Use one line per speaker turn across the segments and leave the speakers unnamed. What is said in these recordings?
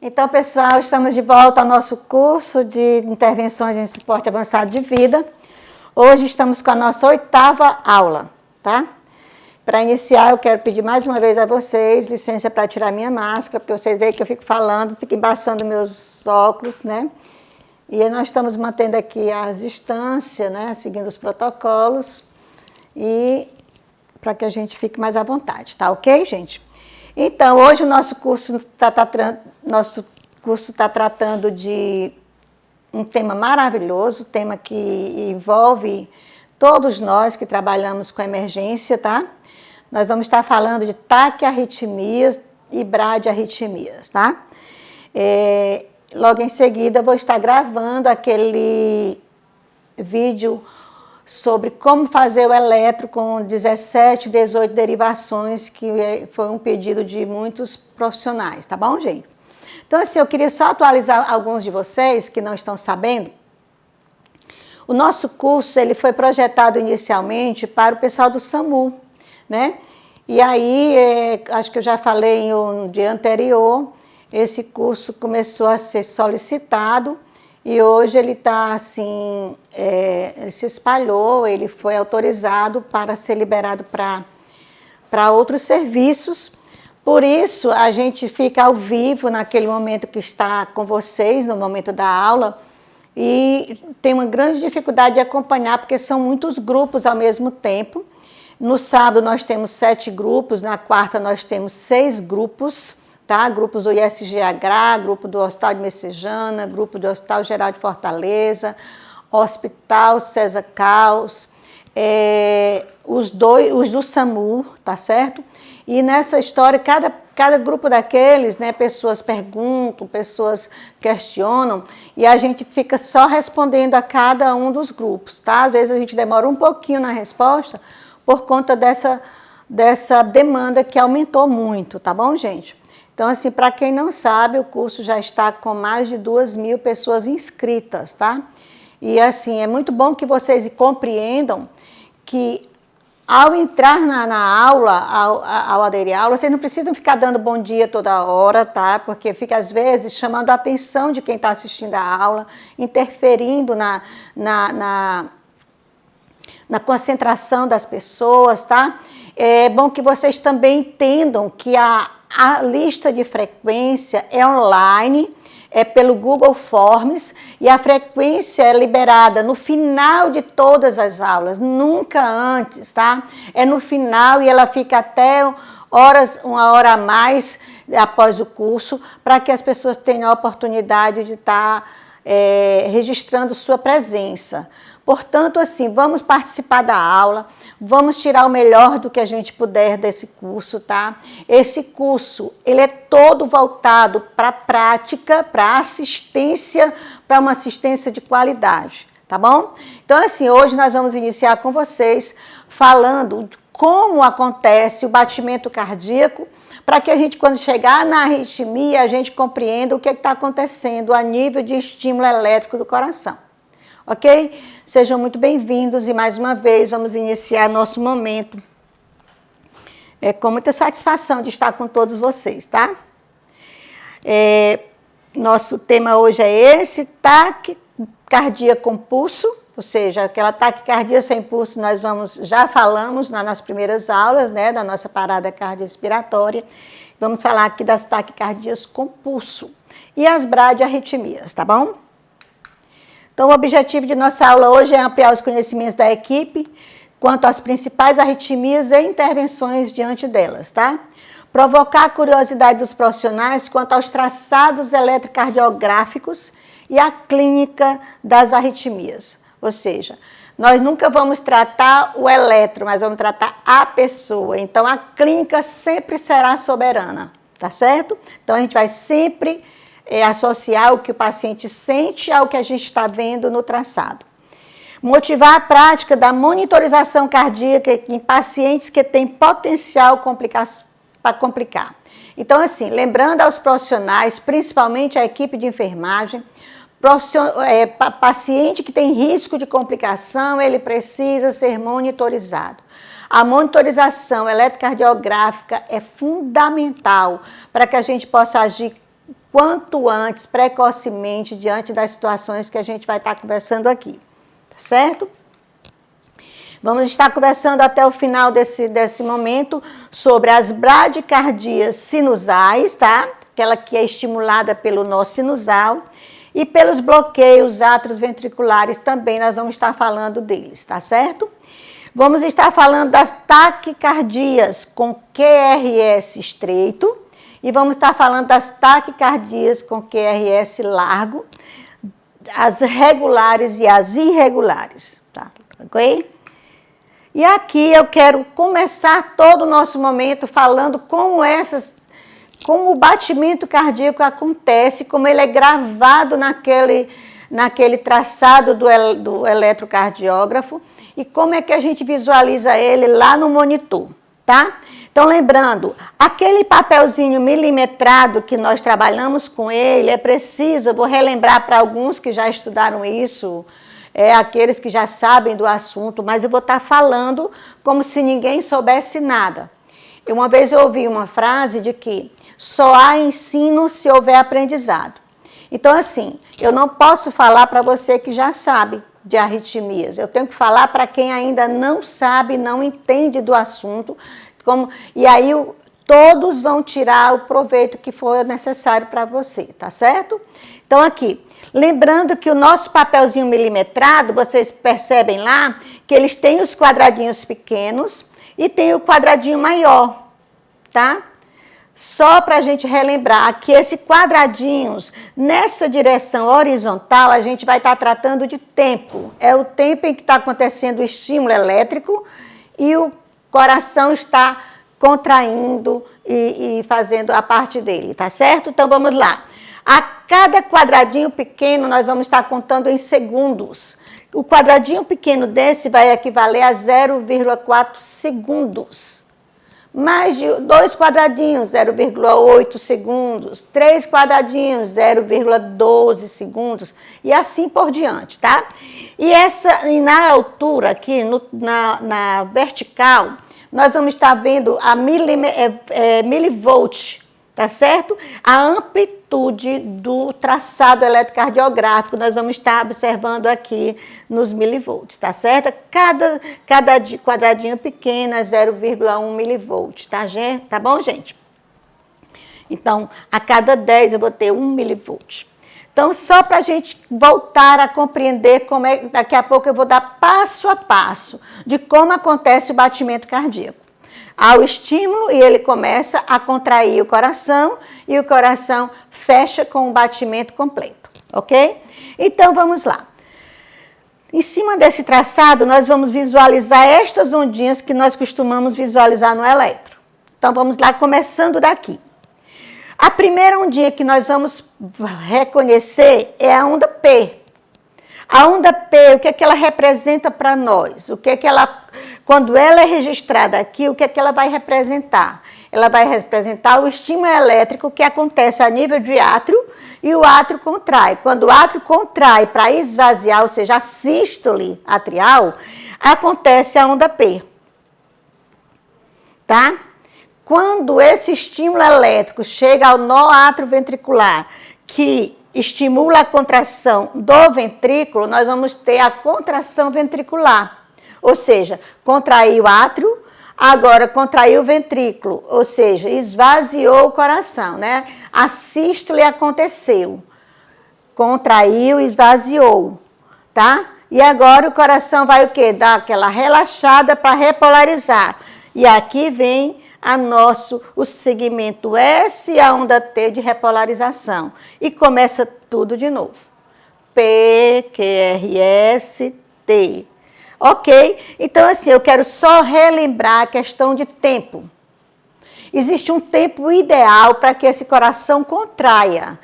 Então, pessoal, estamos de volta ao nosso curso de intervenções em suporte avançado de vida. Hoje estamos com a nossa 8ª aula, tá? Para iniciar, eu quero pedir mais uma vez a vocês licença para tirar minha máscara, porque vocês veem que eu fico falando, fico embaçando meus óculos, né? E nós estamos mantendo aqui a distância, né? Seguindo os protocolos e para que a gente fique mais à vontade, tá ok, gente? Então, hoje o nosso curso está tratando de um tema maravilhoso, tema que envolve todos nós que trabalhamos com emergência, tá? Nós vamos estar falando de taquiarritmias e bradiarritmias, tá? Logo em seguida, eu vou estar gravando aquele vídeo sobre como fazer o eletro com 17, 18 derivações, que foi um pedido de muitos profissionais, tá bom, gente? Então, assim, eu queria só atualizar alguns de vocês que não estão sabendo. O nosso curso, ele foi projetado inicialmente para o pessoal do SAMU, né? E aí, acho que eu já falei em um dia anterior, esse curso começou a ser solicitado e hoje ele está assim, ele se espalhou, ele foi autorizado para ser liberado para outros serviços. Por isso, a gente fica ao vivo naquele momento que está com vocês, no momento da aula, e tem uma grande dificuldade de acompanhar, porque são muitos grupos ao mesmo tempo. No sábado nós temos 7 grupos, na quarta nós temos 6 grupos, tá? Grupos do ISGH, grupo do Hospital de Messejana, grupo do Hospital Geral de Fortaleza, Hospital César Caos, os do SAMU, tá certo? E nessa história, cada grupo daqueles, né, pessoas perguntam, pessoas questionam, e a gente fica só respondendo a cada um dos grupos, tá? Às vezes a gente demora um pouquinho na resposta por conta dessa demanda que aumentou muito, tá bom, gente? Então, assim, para quem não sabe, o curso já está com mais de 2.000 pessoas inscritas, tá? E, assim, é muito bom que vocês compreendam que, ao entrar na aula, ao aderir à aula, vocês não precisam ficar dando bom dia toda hora, tá? Porque fica, às vezes, chamando a atenção de quem está assistindo a aula, interferindo na concentração das pessoas, tá? É bom que vocês também entendam que a lista de frequência é online, é pelo Google Forms, e a frequência é liberada no final de todas as aulas, nunca antes, tá? É no final e ela fica até uma hora a mais após o curso, para que as pessoas tenham a oportunidade de estar registrando sua presença. Portanto, assim, vamos participar da aula, vamos tirar o melhor do que a gente puder desse curso, tá? Esse curso, ele é todo voltado para a prática, para assistência, para uma assistência de qualidade, tá bom? Então, assim, hoje nós vamos iniciar com vocês falando de como acontece o batimento cardíaco, para que a gente, quando chegar na arritmia, a gente compreenda o que está acontecendo a nível de estímulo elétrico do coração. Ok? Sejam muito bem-vindos e, mais uma vez, vamos iniciar nosso momento com muita satisfação de estar com todos vocês, tá? Nosso tema hoje é esse, taquicardia com pulso, ou seja, aquela taquicardia sem pulso já falamos nas primeiras aulas, né, da nossa parada cardiorrespiratória. Vamos falar aqui das taquicardias com pulso e as bradiarritmias, tá bom? Então, o objetivo de nossa aula hoje é ampliar os conhecimentos da equipe quanto às principais arritmias e intervenções diante delas, tá? Provocar a curiosidade dos profissionais quanto aos traçados eletrocardiográficos e a clínica das arritmias. Ou seja, nós nunca vamos tratar o eletro, mas vamos tratar a pessoa. Então, a clínica sempre será soberana, tá certo? Então, a gente vai sempre associar o que o paciente sente ao que a gente está vendo no traçado. Motivar a prática da monitorização cardíaca em pacientes que têm potencial para complicar. Então, assim, lembrando aos profissionais, principalmente a equipe de enfermagem, paciente que tem risco de complicação, ele precisa ser monitorizado. A monitorização eletrocardiográfica é fundamental para que a gente possa agir quanto antes, precocemente, diante das situações que a gente vai estar conversando aqui, tá certo? Vamos estar conversando até o final desse momento sobre as bradicardias sinusais, tá? Aquela que é estimulada pelo nó sinusal, e pelos bloqueios atrioventriculares também nós vamos estar falando deles, tá certo? Vamos estar falando das taquicardias com QRS estreito e vamos estar falando das taquicardias com QRS largo, as regulares e as irregulares, tá? Ok? E aqui eu quero começar todo o nosso momento falando como o batimento cardíaco acontece, como ele é gravado naquele traçado do eletrocardiógrafo e como é que a gente visualiza ele lá no monitor, tá? Então, lembrando, aquele papelzinho milimetrado que nós trabalhamos com ele, é preciso, eu vou relembrar para alguns que já estudaram isso, aqueles que já sabem do assunto, mas eu vou estar falando como se ninguém soubesse nada. Uma vez eu ouvi uma frase de que só há ensino se houver aprendizado. Então, assim, eu não posso falar para você que já sabe de arritmias. Eu tenho que falar para quem ainda não sabe, não entende do assunto. E aí todos vão tirar o proveito que for necessário para você, tá certo? Então, aqui, lembrando que o nosso papelzinho milimetrado, vocês percebem lá que eles têm os quadradinhos pequenos e tem o quadradinho maior, tá? Só para a gente relembrar que esses quadradinhos, nessa direção horizontal, a gente vai estar tratando de tempo. É o tempo em que está acontecendo o estímulo elétrico e o coração está contraindo e fazendo a parte dele, tá certo? Então, vamos lá. A cada quadradinho pequeno, nós vamos estar contando em segundos. O quadradinho pequeno desse vai equivaler a 0,4 segundos. Mais de 2 quadradinhos, 0,8 segundos. 3 quadradinhos, 0,12 segundos. E assim por diante, tá? E na altura aqui, na vertical, nós vamos estar vendo a milivolt, tá certo? A amplitude do traçado eletrocardiográfico, nós vamos estar observando aqui nos milivolts, tá certo? Cada quadradinho pequeno é 0,1 milivolt, tá bom, gente? Então, a cada 10 eu vou ter 1 milivolt. Então, só para a gente voltar a compreender como é, daqui a pouco eu vou dar passo a passo de como acontece o batimento cardíaco. Há o estímulo e ele começa a contrair o coração e o coração fecha com o batimento completo, ok? Então, vamos lá. Em cima desse traçado, nós vamos visualizar estas ondinhas que nós costumamos visualizar no eletro. Então, vamos lá, começando daqui. A primeira ondinha que nós vamos reconhecer é a onda P. A onda P, o que é que ela representa para nós? O que é que ela, quando ela é registrada aqui, o que é que ela vai representar? Ela vai representar o estímulo elétrico que acontece a nível de átrio e o átrio contrai. Quando o átrio contrai para esvaziar, ou seja, a sístole atrial, acontece a onda P. Tá? Quando esse estímulo elétrico chega ao nó atrioventricular, que estimula a contração do ventrículo, nós vamos ter a contração ventricular. Ou seja, contraiu o átrio, agora contraiu o ventrículo, ou seja, esvaziou o coração, né? A sístole aconteceu. Contraiu, esvaziou, tá? E agora o coração vai o quê? Dar aquela relaxada para repolarizar. E aqui vem o segmento S e a onda T de repolarização. E começa tudo de novo. P, Q, R, S, T. Ok? Então, assim, eu quero só relembrar a questão de tempo. Existe um tempo ideal para que esse coração contraia.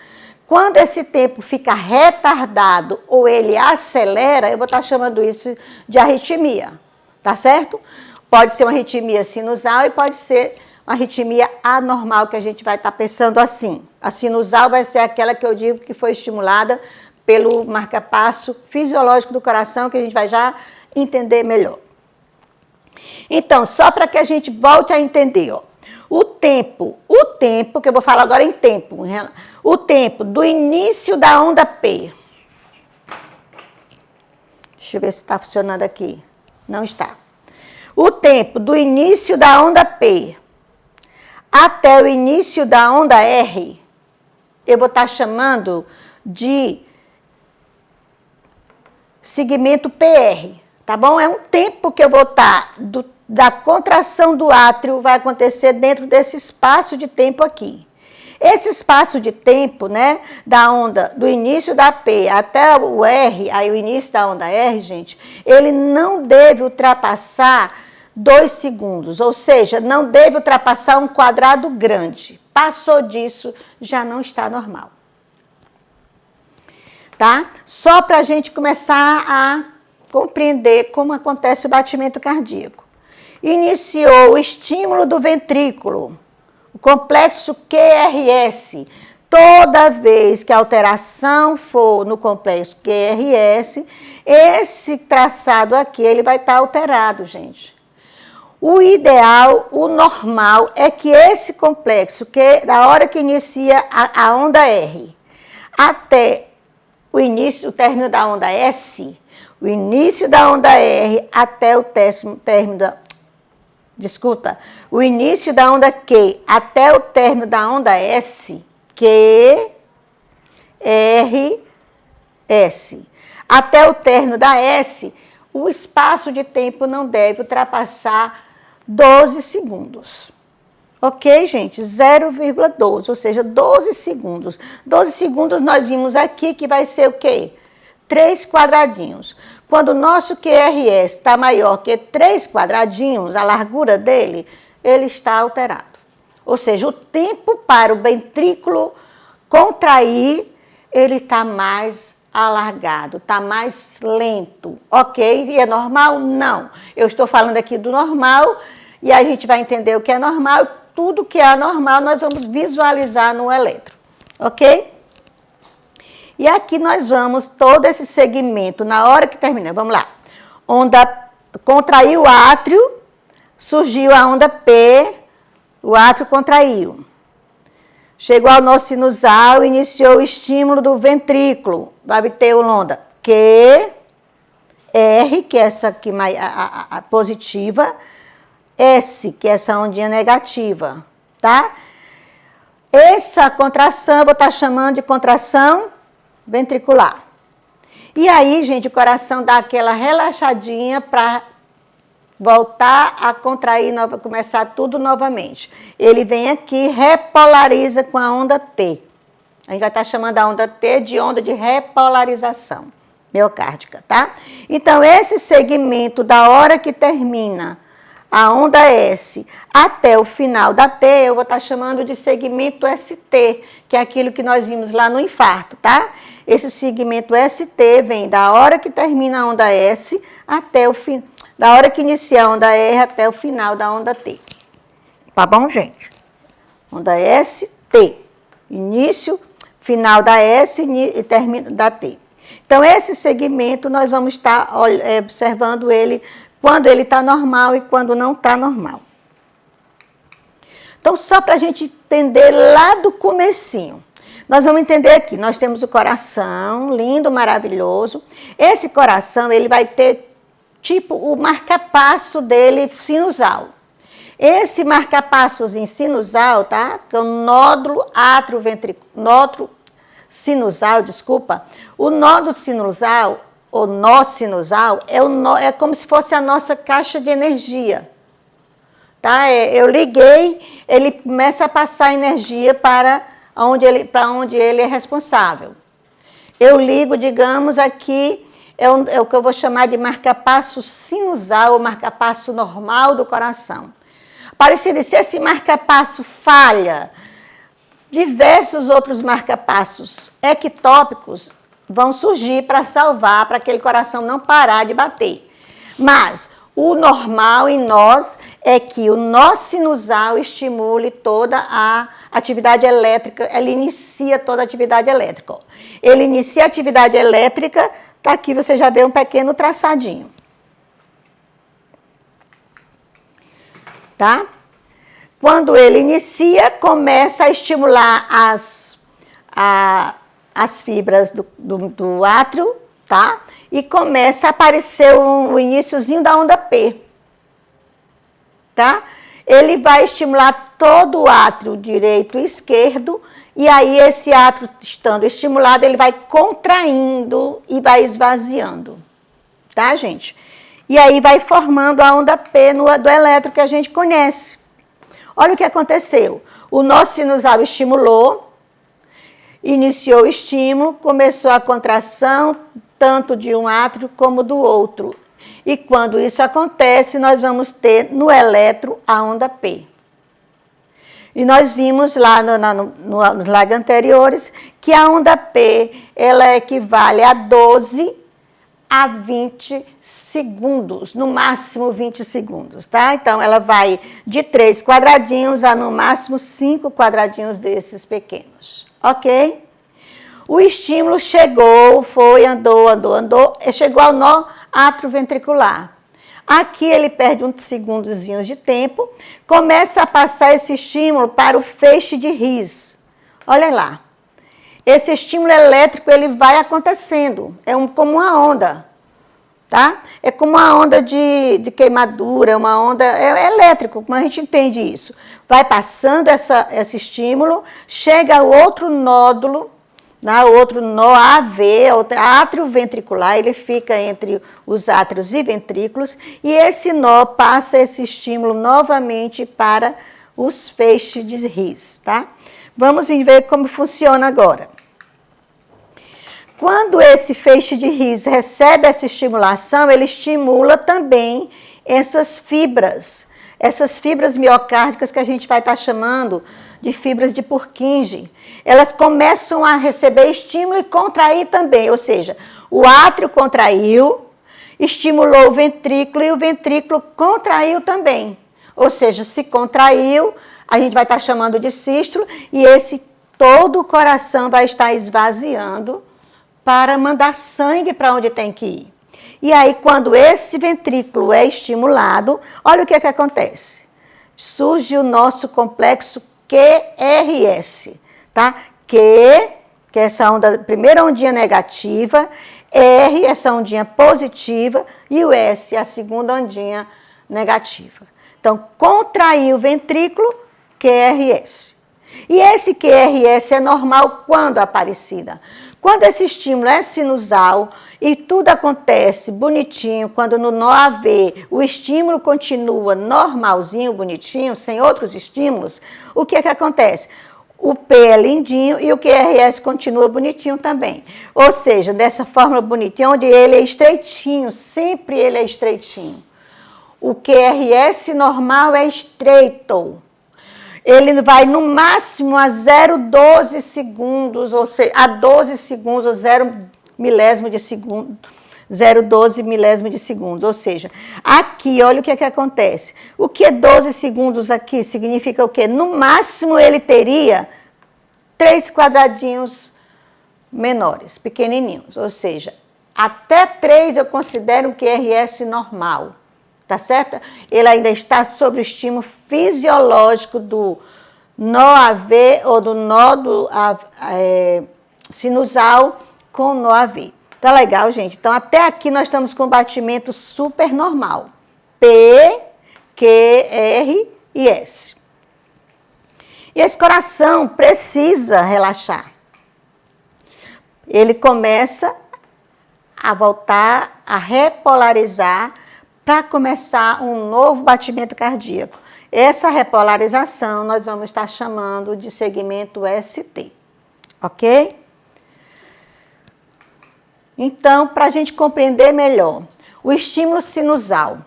Quando esse tempo fica retardado ou ele acelera, eu vou estar chamando isso de arritmia. Tá certo? Pode ser uma arritmia sinusal e pode ser uma arritmia anormal, que a gente vai estar pensando assim. A sinusal vai ser aquela que eu digo que foi estimulada pelo marcapasso fisiológico do coração, que a gente vai já entender melhor. Então, só para que a gente volte a entender, ó. o tempo, que eu vou falar agora em tempo, o tempo do início da onda P. Deixa eu ver se está funcionando aqui. Não está. O tempo do início da onda P até o início da onda R, eu vou estar chamando de segmento PR, tá bom? É um tempo que eu vou estar, da contração do átrio vai acontecer dentro desse espaço de tempo aqui. Esse espaço de tempo, né, da onda, do início da P até o R, aí o início da onda R, gente, ele não deve ultrapassar 2 segundos, ou seja, não deve ultrapassar um quadrado grande. Passou disso, já não está normal. Tá? Só para a gente começar a compreender como acontece o batimento cardíaco. Iniciou o estímulo do ventrículo, o complexo QRS. Toda vez que a alteração for no complexo QRS, esse traçado aqui ele vai estar alterado, gente. O ideal, o normal, é que esse complexo, que da hora que inicia a onda R até o início, o término da onda S, o início da onda R até o término da... Desculpa, o início da onda Q até o término da onda S, Q, R, S. Até o término da S, o espaço de tempo não deve ultrapassar 12 segundos. Ok, gente? 0,12, ou seja, 12 segundos. 12 segundos nós vimos aqui que vai ser o quê? 3 quadradinhos. Quando o nosso QRS está maior que 3 quadradinhos, a largura dele, ele está alterado. Ou seja, o tempo para o ventrículo contrair, ele está mais alargado, está mais lento, ok? E é normal? Não. Eu estou falando aqui do normal e a gente vai entender o que é normal. Tudo que é anormal nós vamos visualizar no eletro, ok? E aqui nós vamos todo esse segmento, na hora que termina, vamos lá. Onda, contraiu o átrio, surgiu a onda P, o átrio contraiu. Chegou ao nó sinusal, iniciou o estímulo do ventrículo. Vai ter o onda Q, R, que é essa aqui a positiva, S, que é essa ondinha negativa, tá? Essa contração eu vou estar chamando de contração ventricular. E aí, gente, o coração dá aquela relaxadinha para voltar a contrair, começar tudo novamente. Ele vem aqui, repolariza com a onda T. A gente vai estar chamando a onda T de onda de repolarização miocárdica, tá? Então, esse segmento da hora que termina a onda S até o final da T, eu vou estar chamando de segmento ST, que é aquilo que nós vimos lá no infarto, tá? Esse segmento ST vem da hora que termina a onda S até o fim, da hora que inicia a onda R até o final da onda T. Tá bom, gente? Onda ST. Início, final da S e término da T. Então, esse segmento nós vamos estar observando ele quando ele está normal e quando não está normal. Então, só para a gente entender lá do comecinho. Nós vamos entender aqui, nós temos o coração, lindo, maravilhoso. Esse coração, ele vai ter, tipo, o marca-passo dele sinusal. Esse marca-passozinho sinusal, tá? Que é o nódulo nódulo sinusal, desculpa. O nódulo sinusal, o nó sinusal, é como se fosse a nossa caixa de energia. Tá? Eu liguei, ele começa a passar energia para onde ele é responsável. Eu ligo, digamos, aqui, é o que eu vou chamar de marca-passo sinusal, ou marca-passo normal do coração. Parecido, se esse marca-passo falha, diversos outros marca-passos ectópicos vão surgir para salvar, para aquele coração não parar de bater. Mas o normal em nós é que o nó sinusal estimule toda a atividade elétrica, ele inicia toda a atividade elétrica. Ele inicia a atividade elétrica, tá aqui você já vê um pequeno traçadinho. Tá? Quando ele inicia, começa a estimular as fibras do átrio, tá? E começa a aparecer o iniciozinho da onda P, tá? Ele vai estimular todo o átrio direito e esquerdo, e aí esse átrio estando estimulado, ele vai contraindo e vai esvaziando, tá, gente? E aí vai formando a onda P do elétron que a gente conhece. Olha o que aconteceu. O nó sinusal estimulou, iniciou o estímulo, começou a contração, tanto de um átrio como do outro. E quando isso acontece, nós vamos ter no elétron a onda P. E nós vimos lá nos slides anteriores que a onda P, ela equivale a 12 a 20 segundos, no máximo 20 segundos, tá? Então, ela vai de 3 quadradinhos a no máximo 5 quadradinhos desses pequenos, ok? O estímulo chegou, foi, andou, chegou ao nó atrioventricular. Aqui ele perde uns segundozinhos de tempo, começa a passar esse estímulo para o feixe de His. Olha lá. Esse estímulo elétrico, ele vai acontecendo, como uma onda, tá? É como uma onda de queimadura, uma onda, é elétrico, como a gente entende isso. Vai passando esse estímulo, chega ao outro nódulo, outro nó AV, átrio ventricular, ele fica entre os átrios e ventrículos, e esse nó passa esse estímulo novamente para os feixes de His, tá? Vamos ver como funciona agora. Quando esse feixe de His recebe essa estimulação, ele estimula também essas fibras miocárdicas que a gente vai estar chamando de fibras de Purkinje. Elas começam a receber estímulo e contrair também, ou seja, o átrio contraiu, estimulou o ventrículo e o ventrículo contraiu também. Ou seja, se contraiu, a gente vai estar chamando de sístole e todo o coração vai estar esvaziando para mandar sangue para onde tem que ir. E aí, quando esse ventrículo é estimulado, olha o que acontece. Surge o nosso complexo QRS, tá? Q, que é essa onda, primeira ondinha negativa, R, essa ondinha positiva, e o S, a segunda ondinha negativa. Então, contrair o ventrículo, QRS. E esse QRS é normal quando, Aparecida? Quando esse estímulo é sinusal e tudo acontece bonitinho, quando no nó AV o estímulo continua normalzinho, bonitinho, sem outros estímulos, o que acontece? O P é lindinho e o QRS continua bonitinho também. Ou seja, dessa forma bonitinha, onde ele é estreitinho, sempre ele é estreitinho. O QRS normal é estreito. Ele vai no máximo a 0,12 segundos, ou seja, a 12 segundos, ou 0 milésimo de segundo, 0,12 milésimo de segundo. Ou seja, aqui, olha o que acontece. O que é 12 segundos aqui significa o quê? No máximo ele teria 3 quadradinhos menores, pequenininhos. Ou seja, até 3 eu considero um QRS normal. Tá certo? Ele ainda está sob o estímulo fisiológico do nó AV ou do nó sinusal com nó AV. Tá legal, gente? Então, até aqui nós estamos com batimento super normal. P, Q, R e S. E esse coração precisa relaxar. Ele começa a voltar a repolarizar para começar um novo batimento cardíaco. Essa repolarização nós vamos estar chamando de segmento ST, ok? Então, para a gente compreender melhor, o estímulo sinusal.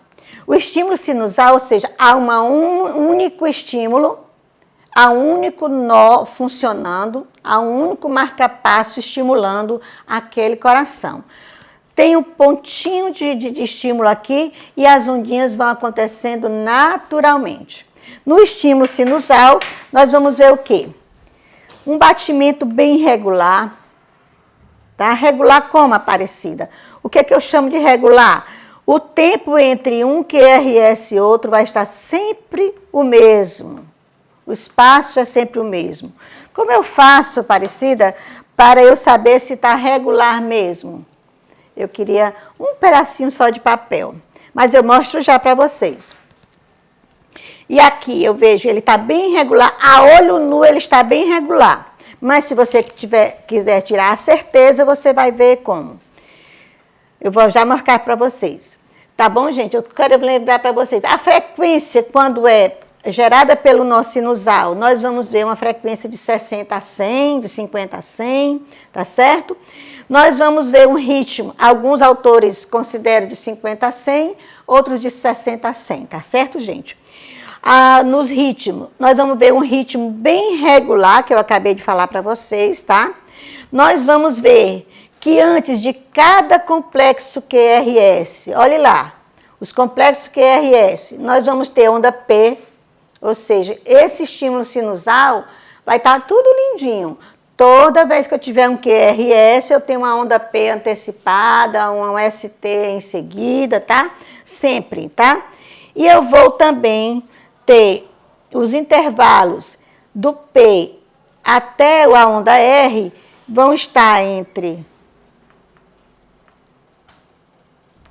O estímulo sinusal, ou seja, há um único estímulo, há um único nó funcionando, há um único marca-passo estimulando aquele coração. Tem um pontinho de estímulo aqui e as ondinhas vão acontecendo naturalmente. No estímulo sinusal, nós vamos ver o quê? Um batimento bem regular, tá? Regular como, Aparecida? O que é que eu chamo de regular? O tempo entre um QRS e outro vai estar sempre o mesmo. O espaço é sempre o mesmo. Como eu faço, Aparecida, para eu saber se está regular mesmo? Eu queria um pedacinho só de papel, mas eu mostro já para vocês. E aqui eu vejo, ele está bem regular, a olho nu ele está bem regular. Mas se você quiser tirar a certeza, você vai ver como. Eu vou já marcar para vocês. Tá bom, gente? Eu quero lembrar para vocês. A frequência, quando é gerada pelo nosso sinusal, nós vamos ver uma frequência de 60 a 100, de 50 a 100, tá certo? Nós vamos ver um ritmo, alguns autores consideram de 50 a 100, outros de 60 a 100, tá certo, gente? Nos ritmos, nós vamos ver um ritmo bem regular, que eu acabei de falar para vocês, tá? Nós vamos ver que antes de cada complexo QRS, olhe lá, os complexos QRS, nós vamos ter onda P, ou seja, esse estímulo sinusal vai estar tudo lindinho. Toda vez que eu tiver um QRS, eu tenho uma onda P antecipada, um ST em seguida, tá? Sempre, tá? E eu vou também ter os intervalos do P até a onda R vão estar entre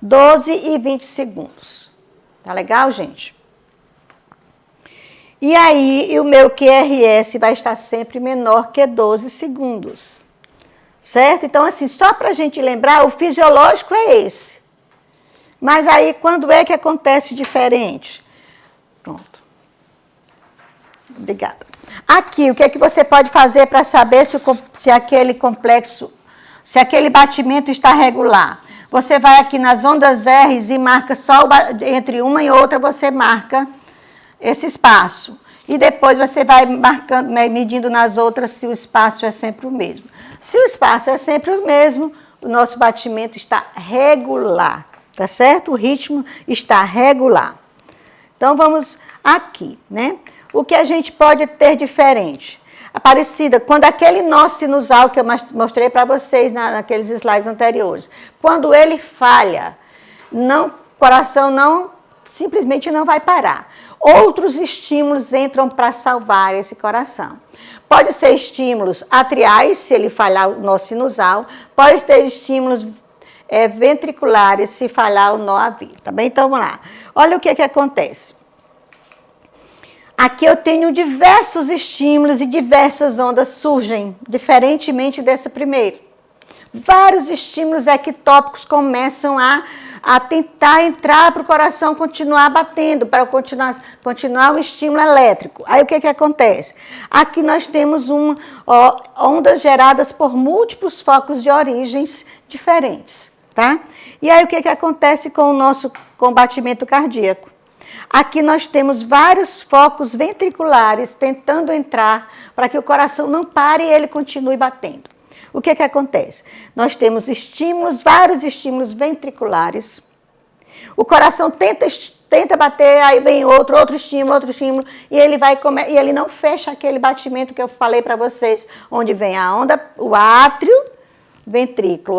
12 e 20 segundos. Tá legal, gente? E aí, o meu QRS vai estar sempre menor que 12 segundos. Certo? Então, assim, só para a gente lembrar, o fisiológico é esse. Mas aí, quando é que acontece diferente? Pronto. Obrigada. Aqui, o que é que você pode fazer para saber se aquele complexo, se aquele batimento está regular? Você vai aqui nas ondas R's e marca só entre uma e outra, você marca esse espaço. E depois você vai marcando, medindo nas outras se o espaço é sempre o mesmo. Se o espaço é sempre o mesmo, o nosso batimento está regular, tá certo? O ritmo está regular. Então, vamos aqui, né? O que a gente pode ter diferente? Aparecida, quando aquele nó sinusal que eu mostrei para vocês naqueles slides anteriores, quando ele falha, o coração simplesmente não vai parar. Outros estímulos entram para salvar esse coração. Pode ser estímulos atriais, se ele falhar o nó sinusal, pode ter estímulos ventriculares, se falhar o nó AV, tá bem? Então, vamos lá. Olha o que acontece. Aqui eu tenho diversos estímulos e diversas ondas surgem, diferentemente dessa primeira. Vários estímulos ectópicos começam a tentar entrar para o coração continuar batendo, para continuar o estímulo elétrico. Aí o que acontece? Aqui nós temos ondas geradas por múltiplos focos de origens diferentes, tá? E aí o que acontece com o nosso batimento cardíaco? Aqui nós temos vários focos ventriculares tentando entrar para que o coração não pare e ele continue batendo. O que acontece? Nós temos estímulos, vários estímulos ventriculares. O coração tenta bater, aí vem outro estímulo, e ele não fecha aquele batimento que eu falei para vocês, onde vem a onda, o átrio, ventrículo,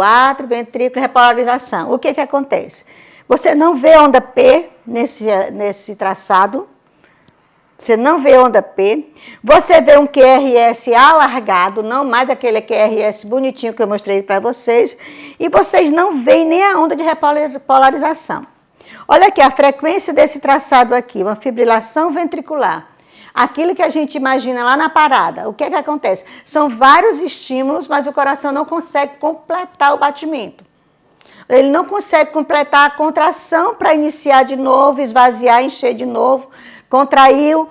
repolarização. O que acontece? Você não vê onda P nesse traçado. Você não vê onda P. Você vê um QRS alargado, não mais aquele QRS bonitinho que eu mostrei para vocês. E vocês não veem nem a onda de repolarização. Olha aqui a frequência desse traçado aqui, uma fibrilação ventricular. Aquilo que a gente imagina lá na parada. O que acontece? São vários estímulos, mas o coração não consegue completar o batimento. Ele não consegue completar a contração para iniciar de novo, esvaziar, encher de novo. Contraiu,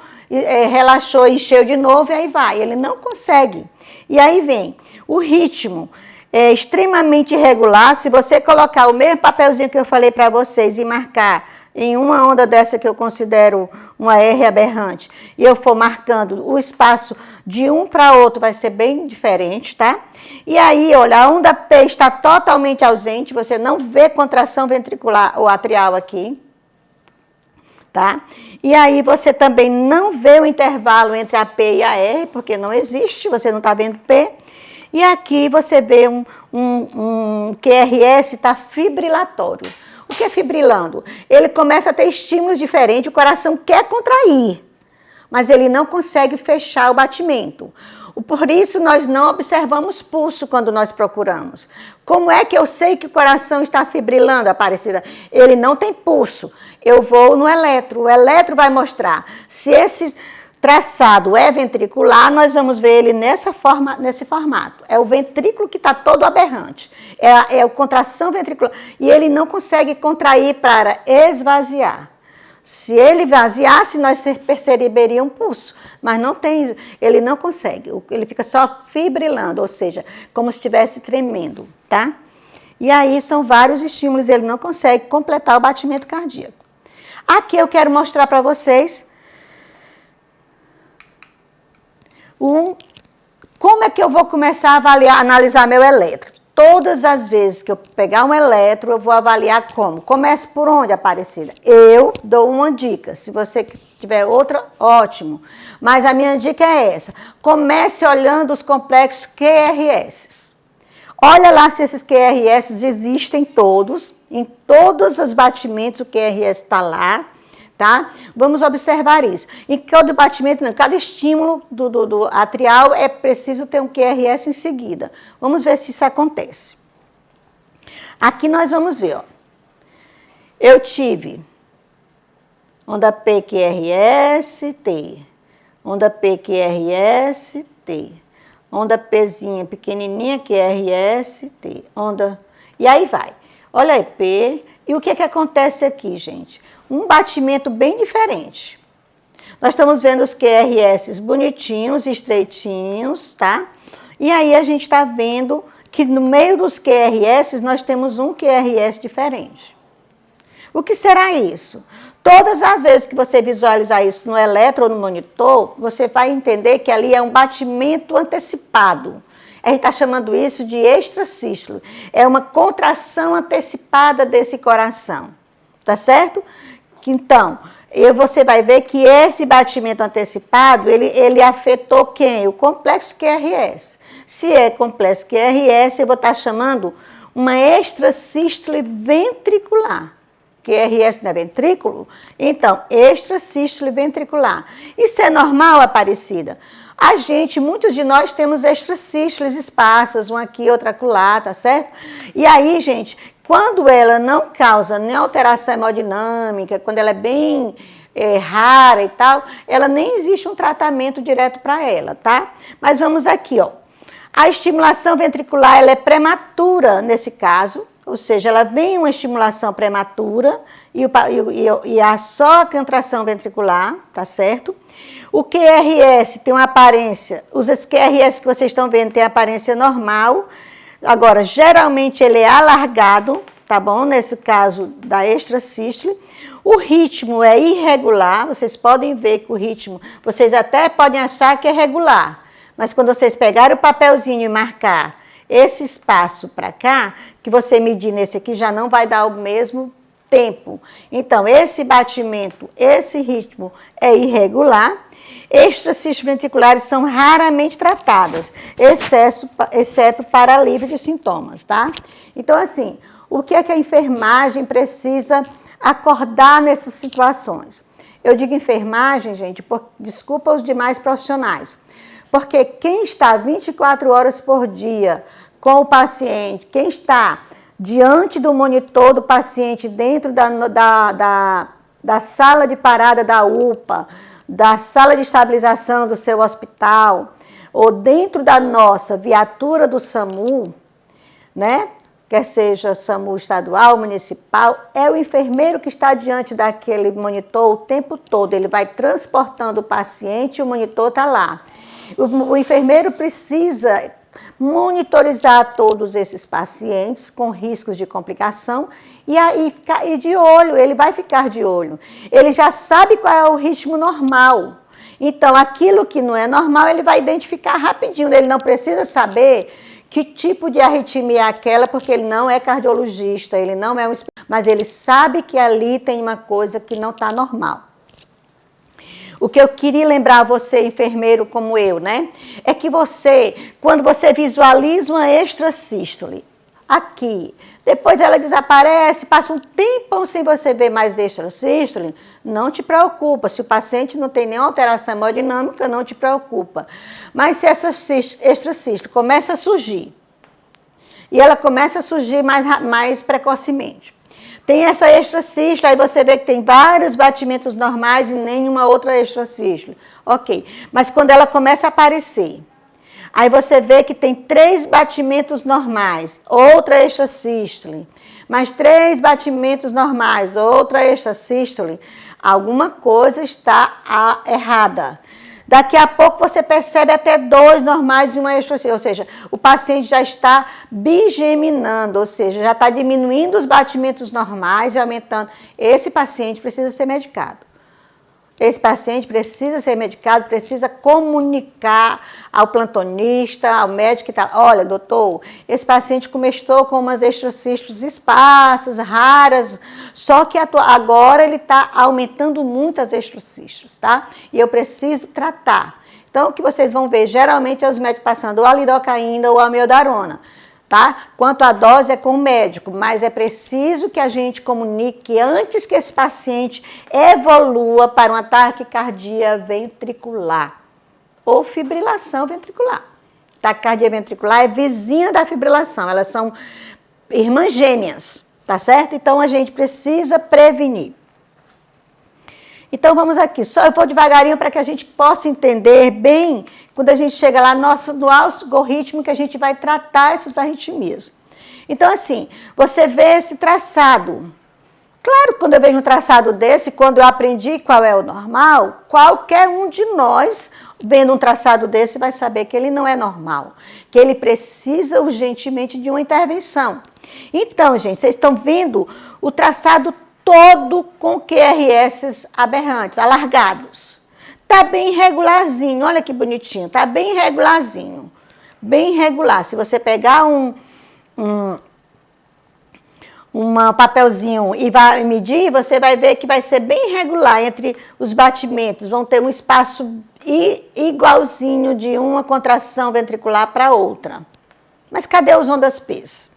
relaxou, encheu de novo e aí vai. Ele não consegue. E aí vem o ritmo extremamente irregular. Se você colocar o mesmo papelzinho que eu falei para vocês e marcar em uma onda dessa que eu considero uma R aberrante, e eu for marcando o espaço de um para outro, vai ser bem diferente, tá? E aí, olha, a onda P está totalmente ausente, você não vê contração ventricular ou atrial aqui, tá? E aí você também não vê o intervalo entre a P e a R, porque não existe, você não está vendo P. E aqui você vê um QRS está fibrilatório. O que é fibrilando? Ele começa a ter estímulos diferentes, o coração quer contrair, mas ele não consegue fechar o batimento. Por isso, nós não observamos pulso quando nós procuramos. Como é que eu sei que o coração está fibrilando, Aparecida? Ele não tem pulso. Eu vou no eletro. O eletro vai mostrar. Se esse traçado é ventricular, nós vamos ver ele nesse formato. É o ventrículo que está todo aberrante. É a contração ventricular. E ele não consegue contrair para esvaziar. Se ele vaziasse, nós perceberíamos um pulso, mas não tem, ele não consegue, ele fica só fibrilando, ou seja, como se estivesse tremendo, tá? E aí são vários estímulos, ele não consegue completar o batimento cardíaco. Aqui eu quero mostrar para vocês como é que eu vou começar a avaliar, analisar meu eletro. Todas as vezes que eu pegar um eletro, eu vou avaliar como. Comece por onde, Aparecida? Eu dou uma dica. Se você tiver outra, ótimo. Mas a minha dica é essa. Comece olhando os complexos QRS. Olha lá se esses QRS existem todos. Em todos os batimentos o QRS está lá. Tá? Vamos observar isso. Em cada batimento, não, cada estímulo do atrial é preciso ter um QRS em seguida. Vamos ver se isso acontece. Aqui nós vamos ver, ó. Eu tive onda P, QRS, T. Onda P, QRS, T. Onda Pzinha pequenininha, QRS, T. Onda... E aí vai. Olha aí, P. E o que acontece aqui, gente? Um batimento bem diferente. Nós estamos vendo os QRS bonitinhos, estreitinhos, tá? E aí a gente está vendo que no meio dos QRS nós temos um QRS diferente. O que será isso? Todas as vezes que você visualizar isso no eletro ou no monitor, você vai entender que ali é um batimento antecipado. A gente está chamando isso de extrasístole. É uma contração antecipada desse coração. Tá certo? Então, você vai ver que esse batimento antecipado, ele afetou quem? O complexo QRS. Se é complexo QRS, eu vou estar chamando uma extrasístole ventricular. QRS não é ventrículo? Então, extrasístole ventricular. Isso é normal, Aparecida? Muitos de nós temos extrasístoles esparsas, uma aqui, outra acolá, tá certo? E aí, gente, quando ela não causa nem alteração hemodinâmica, quando ela é bem rara e tal, ela nem existe um tratamento direto para ela, tá? Mas vamos aqui, ó. A estimulação ventricular, ela é prematura nesse caso, ou seja, ela vem uma estimulação prematura e há só a contração ventricular, tá certo? O QRS tem uma aparência, os QRS que vocês estão vendo tem aparência normal. Agora, geralmente ele é alargado, tá bom? Nesse caso da extrasístole. O ritmo é irregular, vocês podem ver que o ritmo, vocês até podem achar que é regular, mas quando vocês pegarem o papelzinho e marcar esse espaço para cá, que você medir nesse aqui, já não vai dar o mesmo tempo. Então, esse batimento, esse ritmo é irregular. Extrasístoles ventriculares são raramente tratadas, exceto para alívio de sintomas, tá? Então, assim, o que é que a enfermagem precisa acordar nessas situações? Eu digo enfermagem, gente, desculpa os demais profissionais, porque quem está 24 horas por dia com o paciente, quem está diante do monitor do paciente dentro da sala de parada da UPA, da sala de estabilização do seu hospital, ou dentro da nossa viatura do SAMU, né? Quer seja SAMU estadual, municipal, é o enfermeiro que está diante daquele monitor o tempo todo. Ele vai transportando o paciente e o monitor está lá. O enfermeiro precisa monitorizar todos esses pacientes com riscos de complicação e aí ficar de olho, ele vai ficar de olho. Ele já sabe qual é o ritmo normal. Então, aquilo que não é normal, ele vai identificar rapidinho. Ele não precisa saber que tipo de arritmia é aquela, porque ele não é cardiologista, ele não é mas ele sabe que ali tem uma coisa que não está normal. O que eu queria lembrar a você, enfermeiro como eu, né? É que você, quando você visualiza uma extrasístole, aqui. Depois ela desaparece, passa um tempão sem você ver mais extrasístole, não te preocupa. Se o paciente não tem nenhuma alteração hemodinâmica, não te preocupa. Mas se essa extrasístole começa a surgir, e ela começa a surgir mais precocemente, tem essa extrasístole, aí você vê que tem vários batimentos normais e nenhuma outra extrasístole. Ok, mas quando ela começa a aparecer, aí você vê que tem 3 batimentos normais, outra extrasístole, mais 3 batimentos normais, outra extrasístole, alguma coisa está errada. Daqui a pouco você percebe até 2 normais e uma extrasístole, ou seja, o paciente já está bigeminando, ou seja, já está diminuindo os batimentos normais e aumentando. Esse paciente precisa ser medicado. Esse paciente precisa ser medicado, precisa comunicar ao plantonista, ao médico que está, olha, doutor, esse paciente começou com umas extracístoles esparsas, raras, só que agora ele está aumentando muito as extracístoles, tá? E eu preciso tratar. Então, o que vocês vão ver, geralmente, é os médicos passando ou a lidocaína ou a amiodarona. Tá? Quanto à dose é com o médico, mas é preciso que a gente comunique antes que esse paciente evolua para uma taquicardia ventricular ou fibrilação ventricular. Taquicardia ventricular é vizinha da fibrilação, elas são irmãs gêmeas, tá certo? Então a gente precisa prevenir. Então vamos aqui, só eu vou devagarinho para que a gente possa entender bem quando a gente chega lá no algoritmo que a gente vai tratar essas arritmias. Então assim, você vê esse traçado. Claro, quando eu vejo um traçado desse, quando eu aprendi qual é o normal, qualquer um de nós, vendo um traçado desse, vai saber que ele não é normal, que ele precisa urgentemente de uma intervenção. Então, gente, vocês estão vendo o traçado todo com QRS aberrantes, alargados. Tá bem regularzinho, olha que bonitinho, tá bem regularzinho, bem regular. Se você pegar um papelzinho e vai medir, você vai ver que vai ser bem regular entre os batimentos, vão ter um espaço igualzinho de uma contração ventricular para outra. Mas cadê os ondas P's?